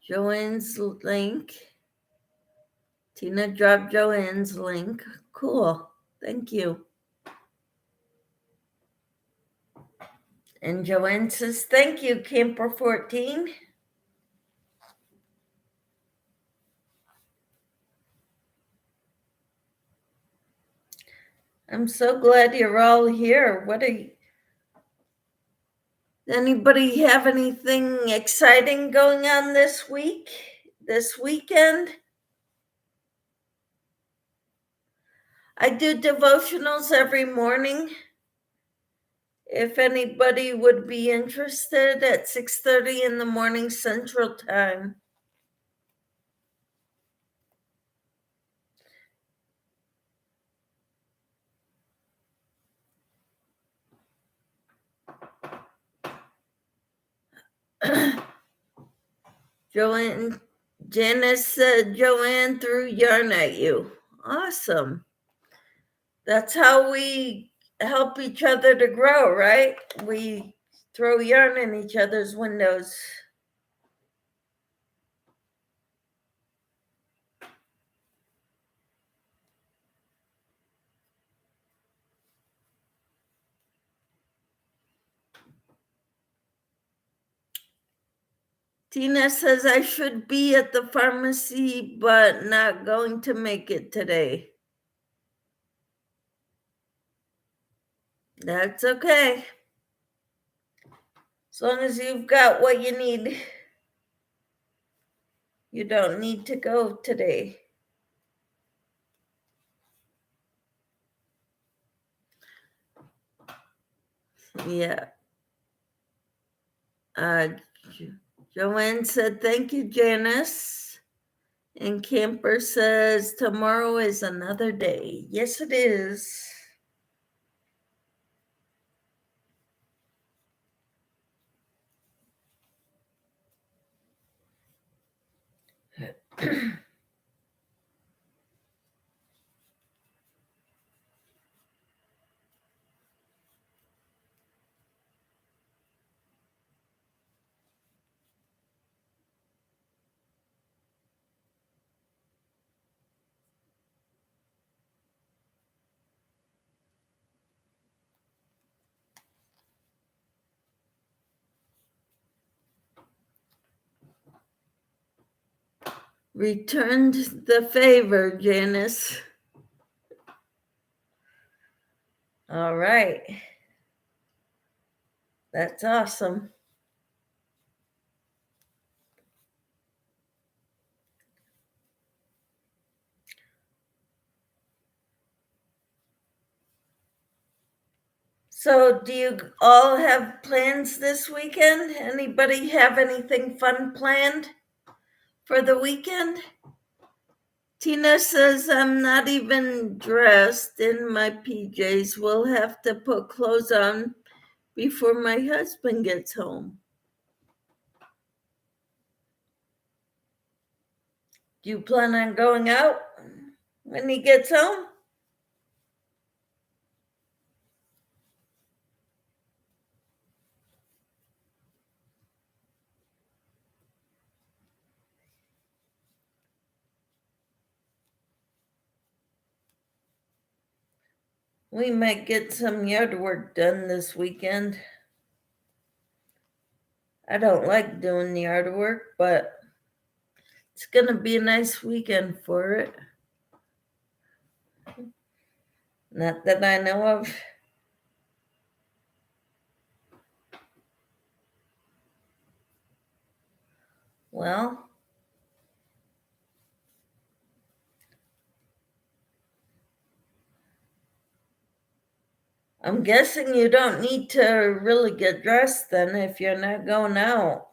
A: Joanne's link. Tina dropped Joanne's link. Cool. Thank you. And Joanne says, thank you, Camper 14. I'm so glad you're all here. Anybody have anything exciting going on this week, this weekend? I do devotionals every morning. If anybody would be interested, at 6:30 in the morning Central Time. Janice said Joanne threw yarn at you. Awesome. That's how we help each other to grow, right? We throw yarn in each other's windows. Tina says I should be at the pharmacy, but not going to make it today. That's okay. As long as you've got what you need, you don't need to go today. Yeah. Joanne said, thank you, Janice. And Camper says, tomorrow is another day. Yes, it is. Returned the favor, Janice. All right. That's awesome. So, do you all have plans this weekend? Anybody have anything fun planned for the weekend? Tina says, I'm not even dressed in my PJs. We'll have to put clothes on before my husband gets home. Do you plan on going out when he gets home? We might get some yard work done this weekend. I don't like doing yard work, but it's going to be a nice weekend for it. Not that I know of. Well, I'm guessing you don't need to really get dressed then if you're not going out.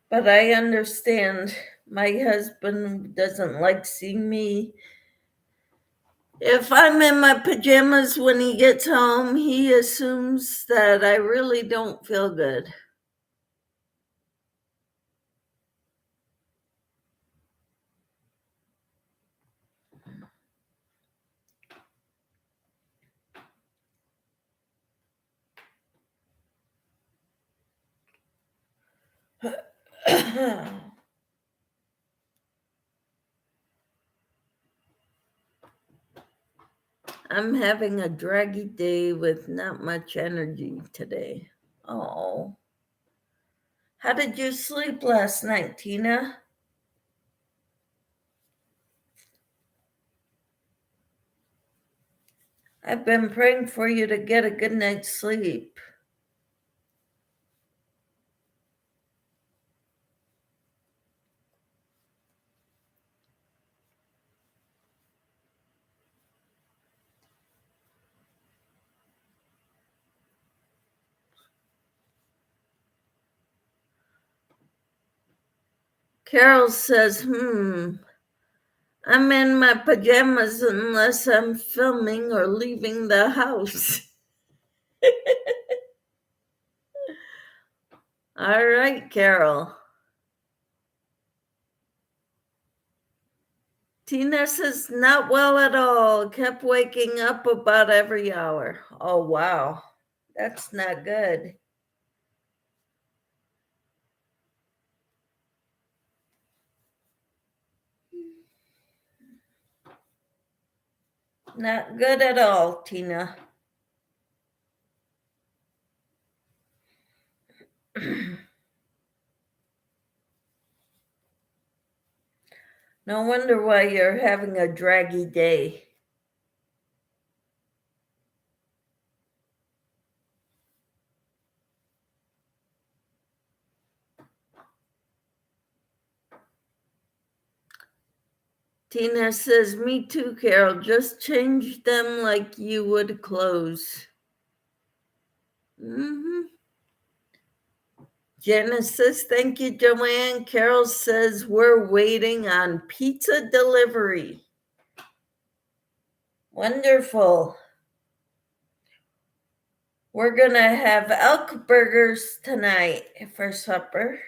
A: But I understand my husband doesn't like seeing me. If I'm in my pajamas when he gets home, he assumes that I really don't feel good. I'm having a draggy day with not much energy today. Oh. How did you sleep last night, Tina? I've been praying for you to get a good night's sleep. Carol says, I'm in my pajamas unless I'm filming or leaving the house. All right, Carol. Tina says, not well at all. Kept waking up about every hour. Oh, wow. That's not good. Not good at all, Tina. No wonder why you're having a draggy day. Tina says, me too, Carol. Just change them like you would clothes. Janice says, thank you, Joanne. Carol says, we're waiting on pizza delivery. Wonderful. We're going to have elk burgers tonight for supper.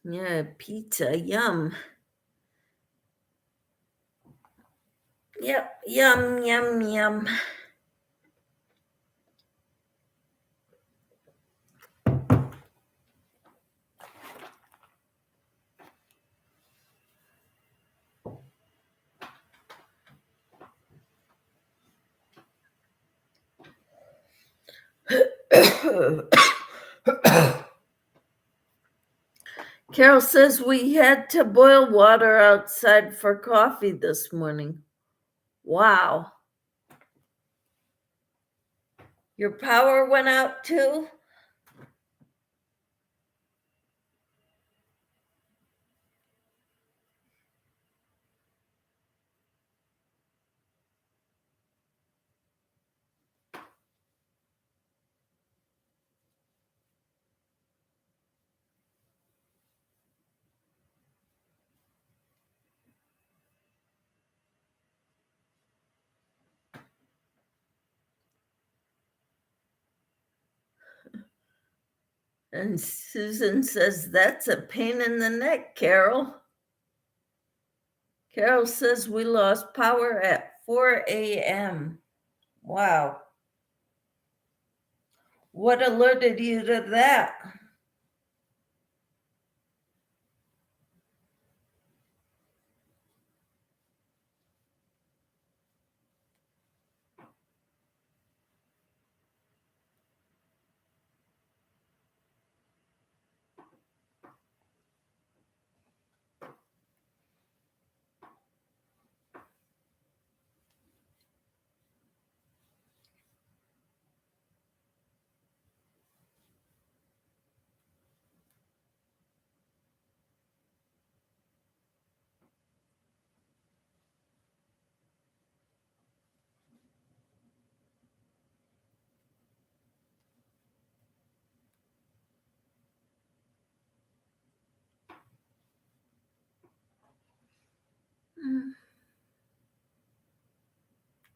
A: Yeah, pizza, yum. Yep, yum, yum, yum. Carol says we had to boil water outside for coffee this morning. Wow. Your power went out too? And Susan says, that's a pain in the neck, Carol. Carol says we lost power at 4 a.m. Wow. What alerted you to that?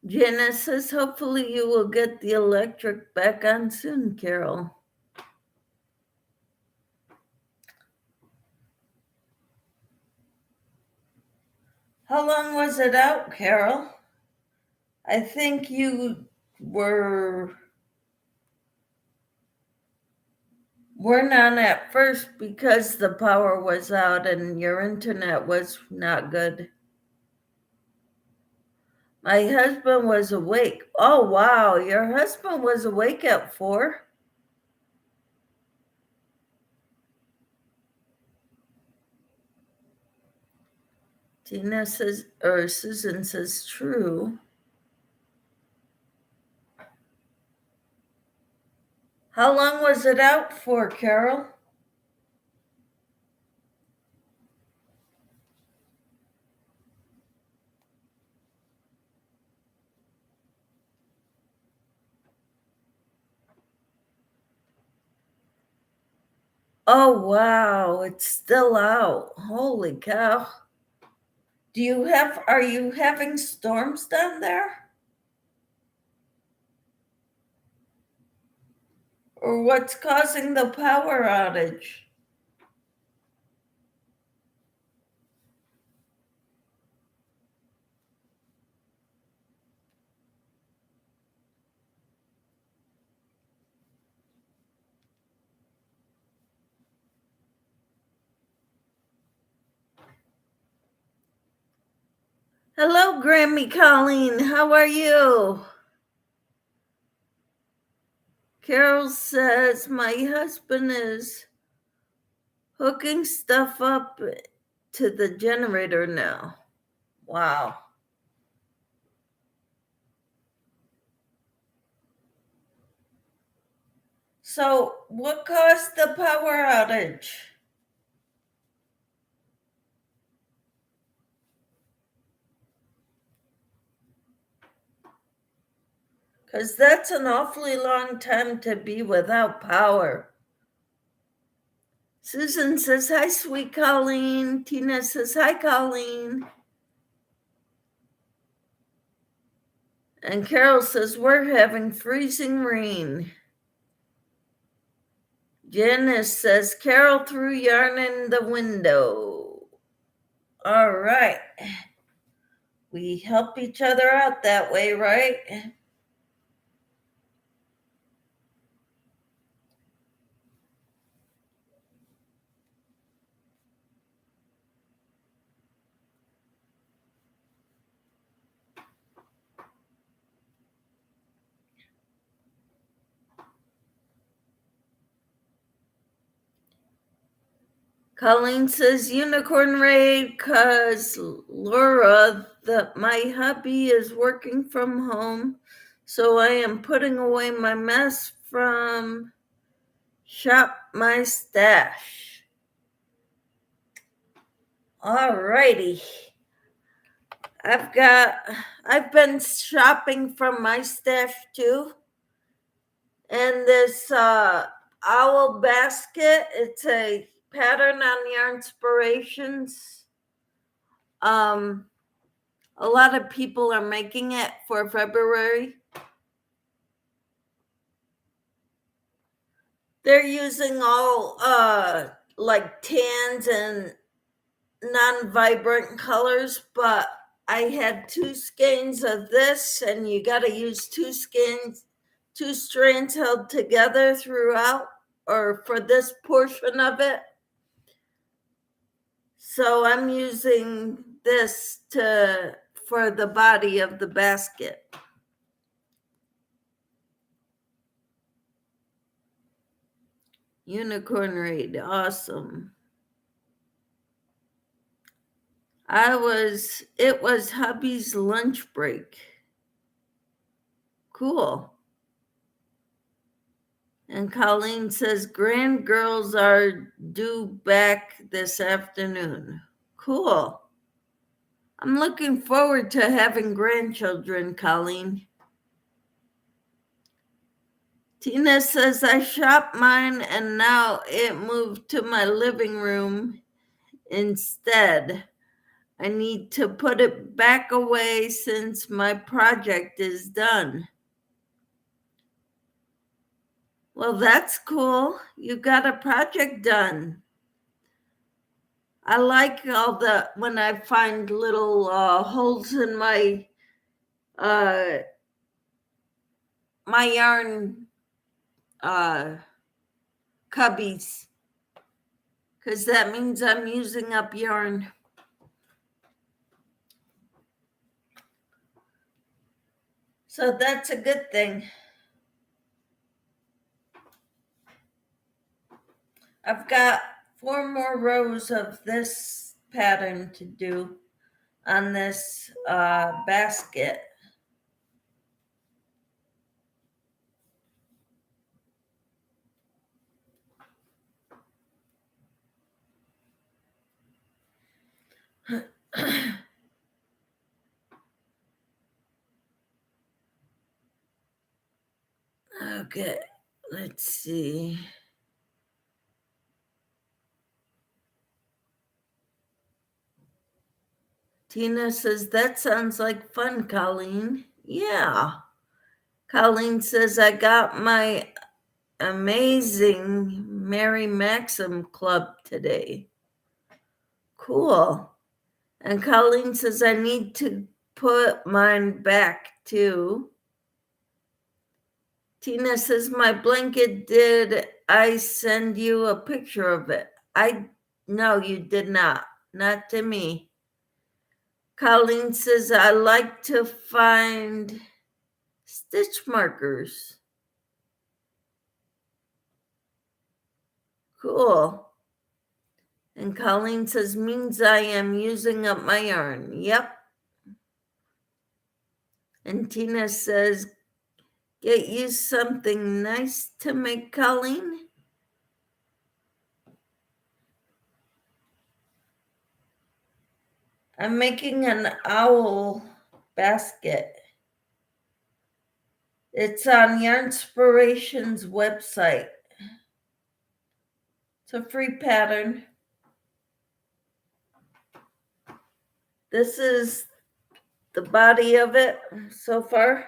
A: Janice says, hopefully you will get the electric back on soon, Carol. How long was it out, Carol? I think you weren't on at first because the power was out and your internet was not good. My husband was awake. Oh, wow. Your husband was awake at 4? Tina says, or Susan says, true. How long was it out for, Carol? Oh, wow. It's still out. Holy cow. Are you having storms down there? Or what's causing the power outage? Hello, Grammy Colleen. How are you? Carol says my husband is hooking stuff up to the generator now. Wow. So, what caused the power outage? Because that's an awfully long time to be without power. Susan says, hi, sweet Colleen. Tina says, hi, Colleen. And Carol says, we're having freezing rain. Janice says, Carol threw yarn in the window. All right. We help each other out that way, right? Colleen says unicorn raid because Laura, my hubby is working from home, so I am putting away my mess from Shop My Stash. Alrighty. I've been shopping from my stash too. And this owl basket, it's a pattern on Yarn Inspirations. A lot of people are making it for February. They're using all like tans and non-vibrant colors, but I had 2 skeins of this, and you got to use 2 strands held together throughout, or for this portion of it. So I'm using this for the body of the basket. Unicorn raid, awesome. It was hubby's lunch break. Cool. And Colleen says grand girls are due back this afternoon. Cool. I'm looking forward to having grandchildren, Colleen. Tina says I shopped mine and now it moved to my living room instead. I need to put it back away since my project is done. Well, that's cool. You got a project done. I like when I find little holes in my yarn cubbies, because that means I'm using up yarn. So that's a good thing. I've got 4 more rows of this pattern to do on this basket. Okay, let's see. Tina says, that sounds like fun, Colleen. Yeah. Colleen says, I got my amazing Mary Maxim Club today. Cool. And Colleen says, I need to put mine back too. Tina says, my blanket, did I send you a picture of it? No, you did not. Not to me. Colleen says, I like to find stitch markers. Cool. And Colleen says, means I am using up my yarn. Yep. And Tina says, get you something nice to make, Colleen. I'm making an owl basket. It's on Yarn Inspirations website. It's a free pattern. This is the body of it so far.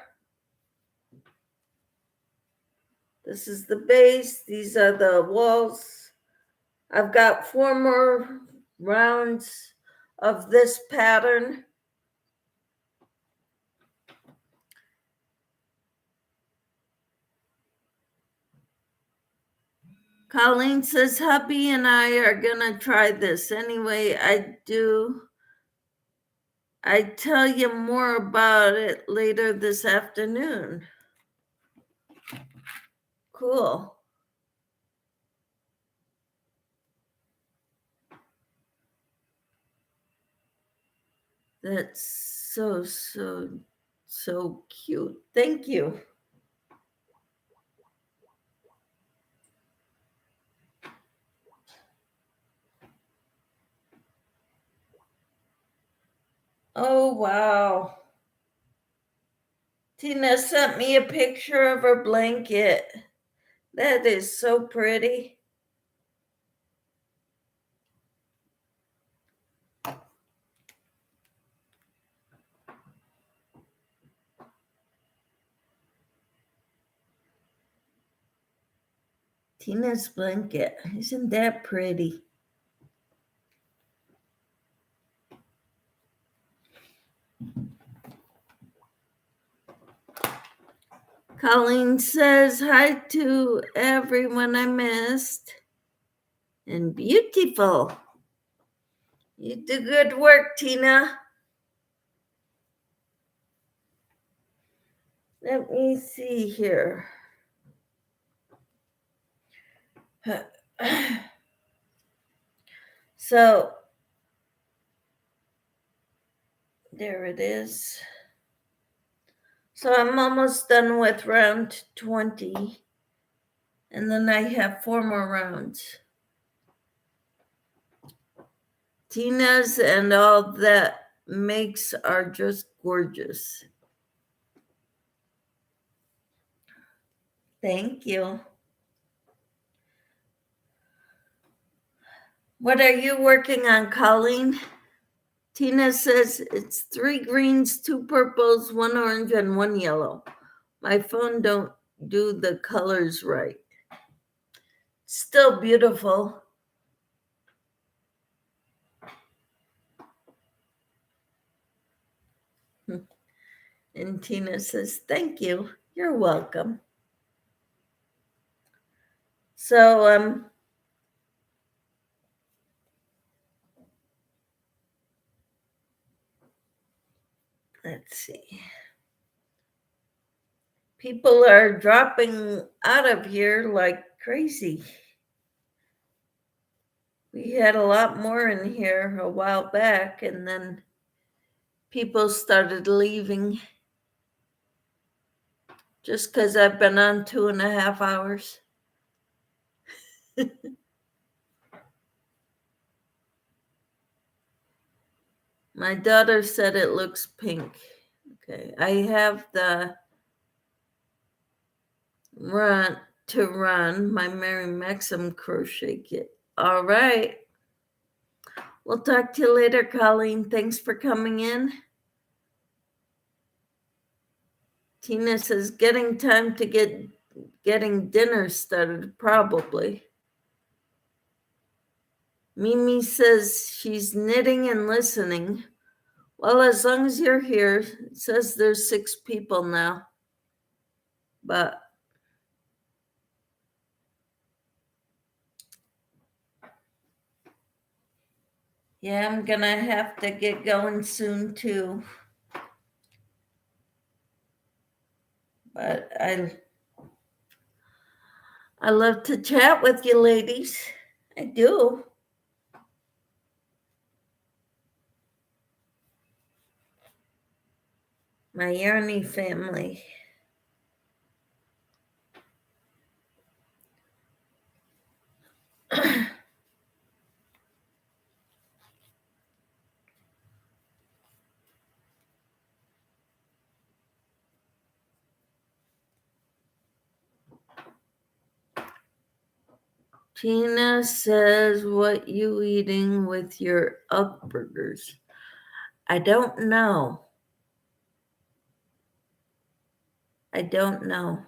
A: This is the base. These are the walls. I've got 4 more rounds of this pattern. Colleen says, hubby and I are gonna try this. Anyway, I tell you more about it later this afternoon. Cool. That's so cute. Thank you. Oh, wow. Tina sent me a picture of her blanket. That is so pretty. Tina's blanket. Isn't that pretty? Colleen says hi to everyone I missed. And beautiful. You do good work, Tina. Let me see here. So, there it is. So I'm almost done with round 20. And then I have 4 more rounds. Tina's and all that makes are just gorgeous. Thank you. What are you working on, Colleen? Tina says it's 3 greens, 2 purples, 1 orange, and 1 yellow. My phone don't do the colors right. Still beautiful. And Tina says, thank you. You're welcome. So, let's see. People are dropping out of here like crazy. We had a lot more in here a while back, and then people started leaving just because I've been on 2.5 hours. My daughter said it looks pink. Okay, I have the run, my Mary Maxim crochet kit. All right. We'll talk to you later, Colleen. Thanks for coming in. Tina says getting time to getting dinner started, probably. Mimi says she's knitting and listening. Well, as long as you're here, it says there's 6 people now. But yeah, I'm gonna have to get going soon too. But I love to chat with you ladies. I do. My Yarny family. Tina says, what you eating with your Ugg burgers? I don't know. I don't know.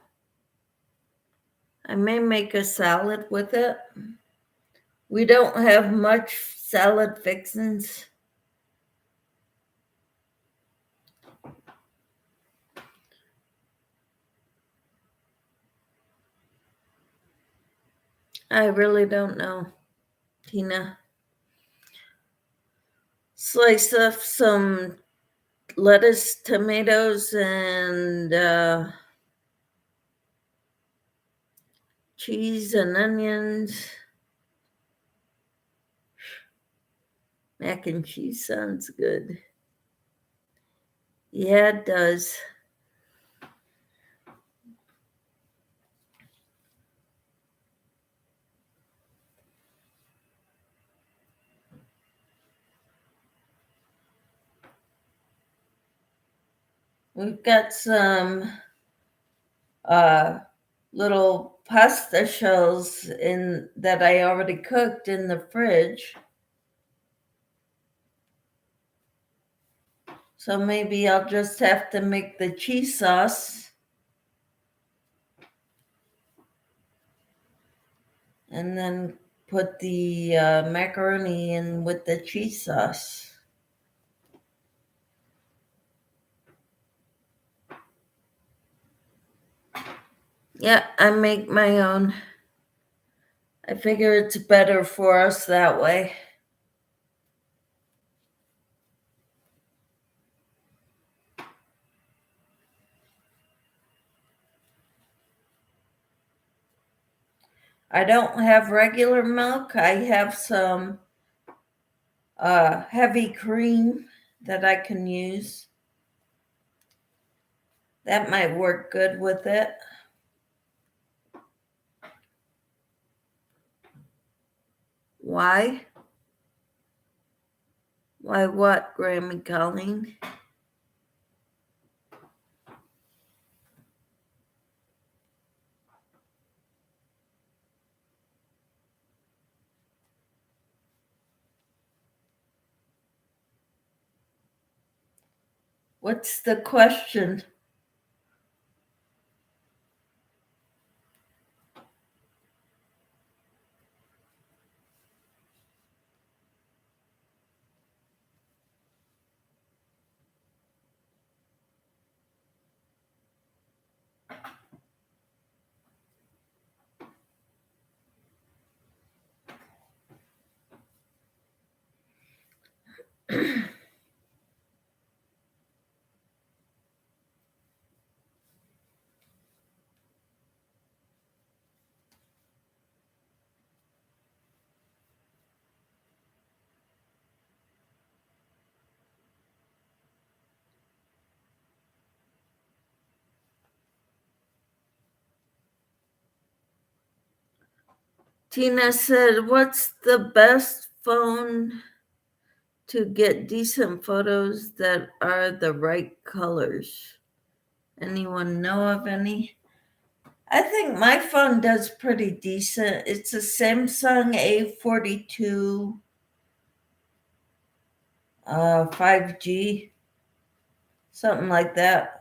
A: I may make a salad with it. We don't have much salad fixins. I really don't know, Tina. Slice up some lettuce, tomatoes, and cheese and onions. Mac and cheese sounds good. Yeah, it does. We've got some little pasta shells in that I already cooked in the fridge. So maybe I'll just have to make the cheese sauce and then put the macaroni in with the cheese sauce. Yeah, I make my own. I figure it's better for us that way. I don't have regular milk. I have some heavy cream that I can use. That might work good with it. Why? Why what, Grammy Colleen? What's the question? Tina said, what's the best phone to get decent photos that are the right colors? Anyone know of any? I think my phone does pretty decent. It's a Samsung A42 5G, something like that.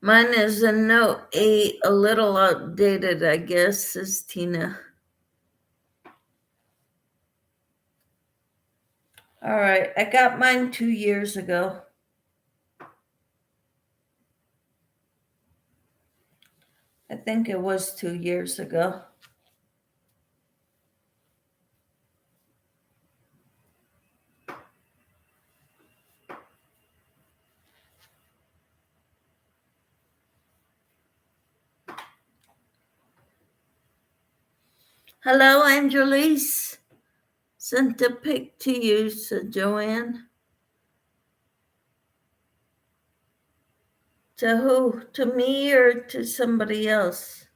A: Mine is a Note 8, a little outdated, I guess, says Tina. All right, I got mine 2 years ago. I think it was 2 years ago. Hello, Angelise. Sent a pic to you, said Joanne. To who? To me or to somebody else?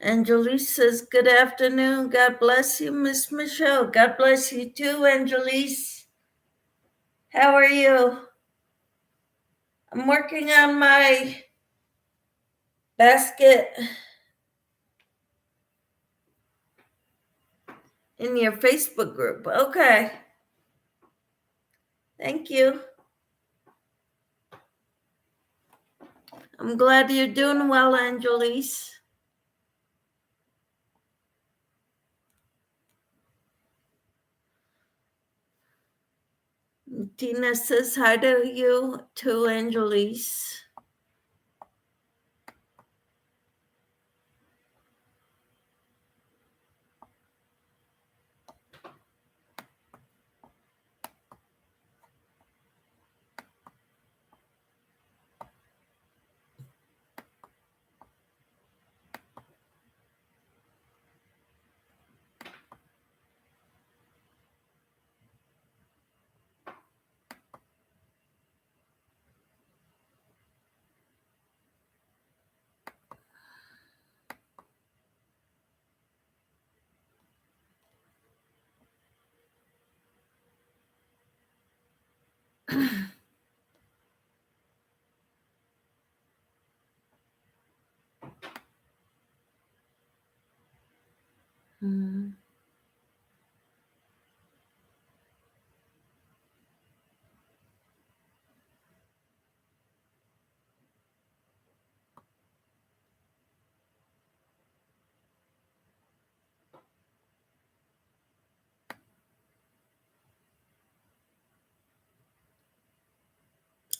A: Angelise says, good afternoon. God bless you, Miss Michelle. God bless you too, Angelise. How are you? I'm working on my basket in your Facebook group. Okay. Thank you. I'm glad you're doing well, Angelise. Tina says hi to you too, Angelise.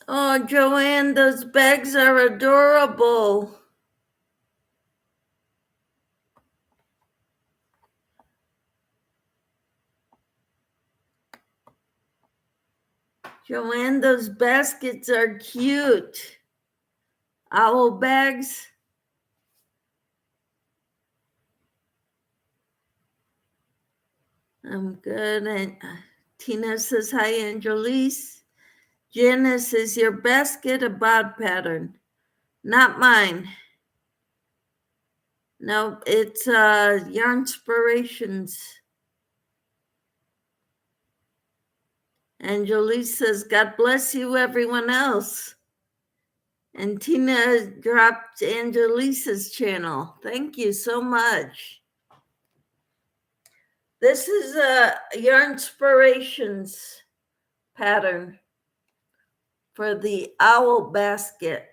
A: Oh, Joanne, those bags are adorable. Joanne, those baskets are cute. Owl bags. I'm good. And Tina says hi, Angelise. Janice, is your basket a bod pattern? Not mine. No, it's Yarn Inspirations. Angelise says, God bless you, everyone else. And Tina dropped Angelisa's channel. Thank you so much. This is a Yarn Inspirations pattern for the owl basket.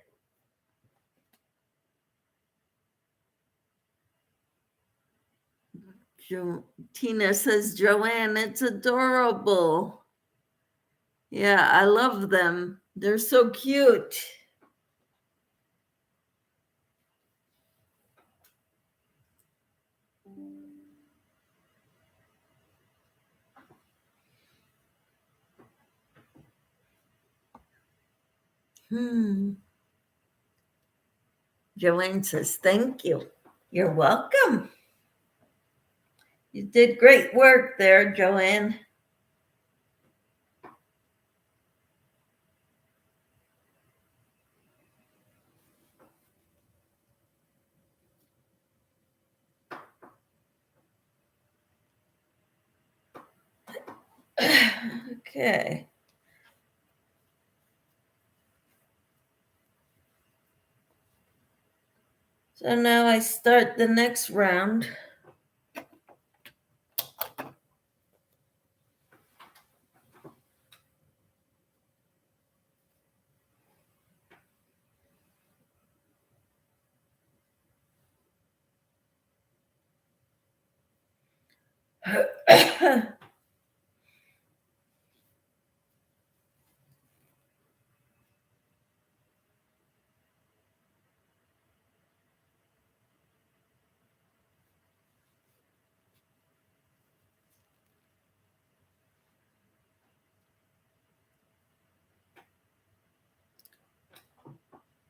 A: Tina says, Joanne, it's adorable. Yeah, I love them. They're so cute. Joanne says, thank you. You're welcome. You did great work there, Joanne. Okay. So now I start the next round.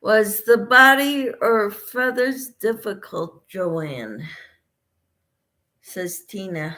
A: Was the body or feathers difficult, Joanne? Says Tina.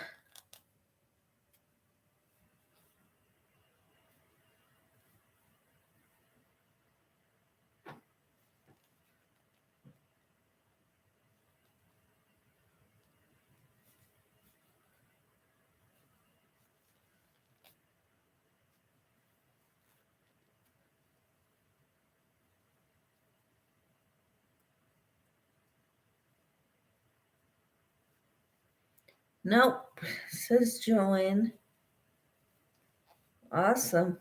A: Nope, says Joanne. Awesome.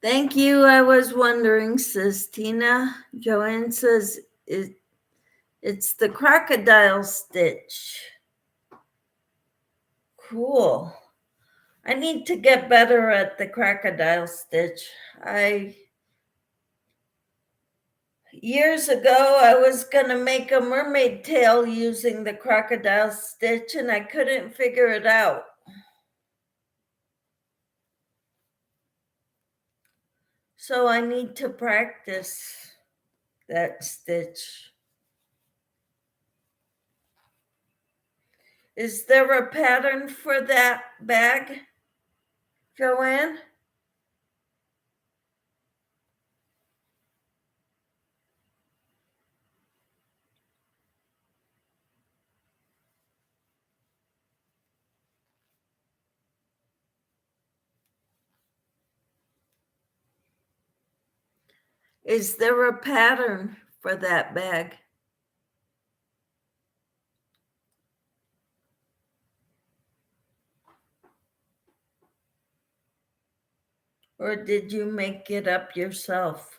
A: Thank you. I was wondering, says Tina. Joanne says it's the crocodile stitch. Cool. I need to get better at the crocodile stitch. Years ago, I was gonna make a mermaid tail using the crocodile stitch and I couldn't figure it out. So I need to practice that stitch. Is there a pattern for that bag, Joanne? Is there a pattern for that bag? Or did you make it up yourself?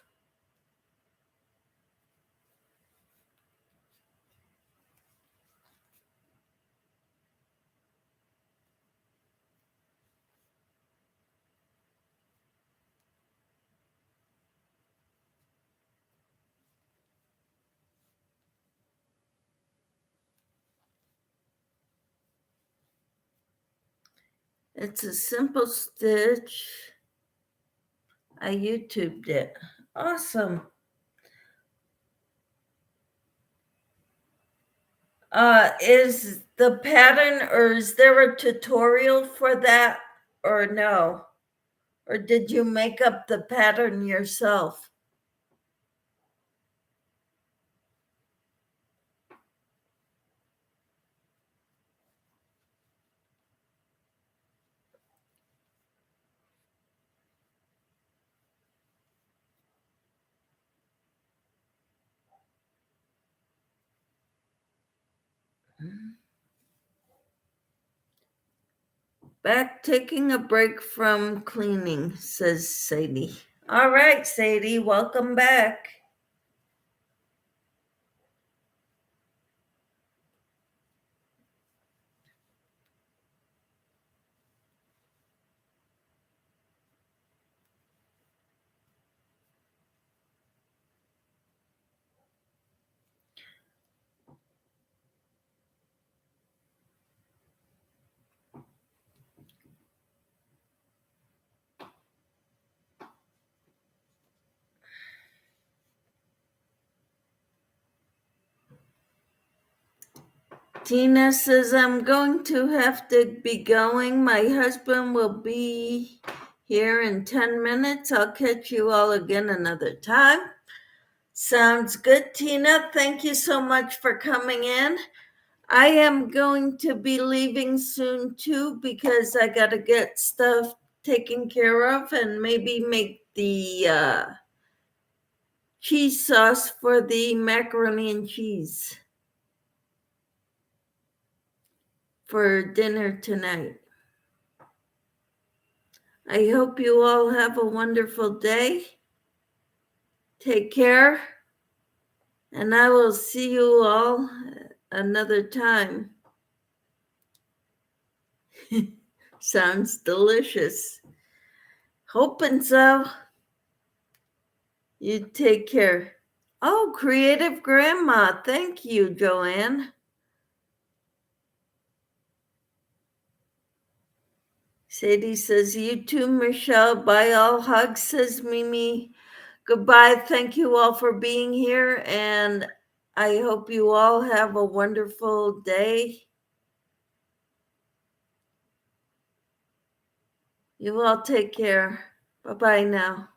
A: It's a simple stitch. I YouTubed it. Awesome. Is the pattern, or is there a tutorial for that, or no? Or did you make up the pattern yourself? Back taking a break from cleaning, says Sadie. All right, Sadie, welcome back. Tina says, I'm going to have to be going. My husband will be here in 10 minutes. I'll catch you all again another time. Sounds good, Tina. Thank you so much for coming in. I am going to be leaving soon too because I got to get stuff taken care of and maybe make the cheese sauce for the macaroni and cheese for dinner tonight. I hope you all have a wonderful day. Take care, and I will see you all another time. Sounds delicious. Hoping so. You take care. Oh, Creative Grandma. Thank you, Joanne. Sadie says, you too, Michelle. Bye all. Hugs, says Mimi. Goodbye. Thank you all for being here, and I hope you all have a wonderful day. You all take care. Bye-bye now.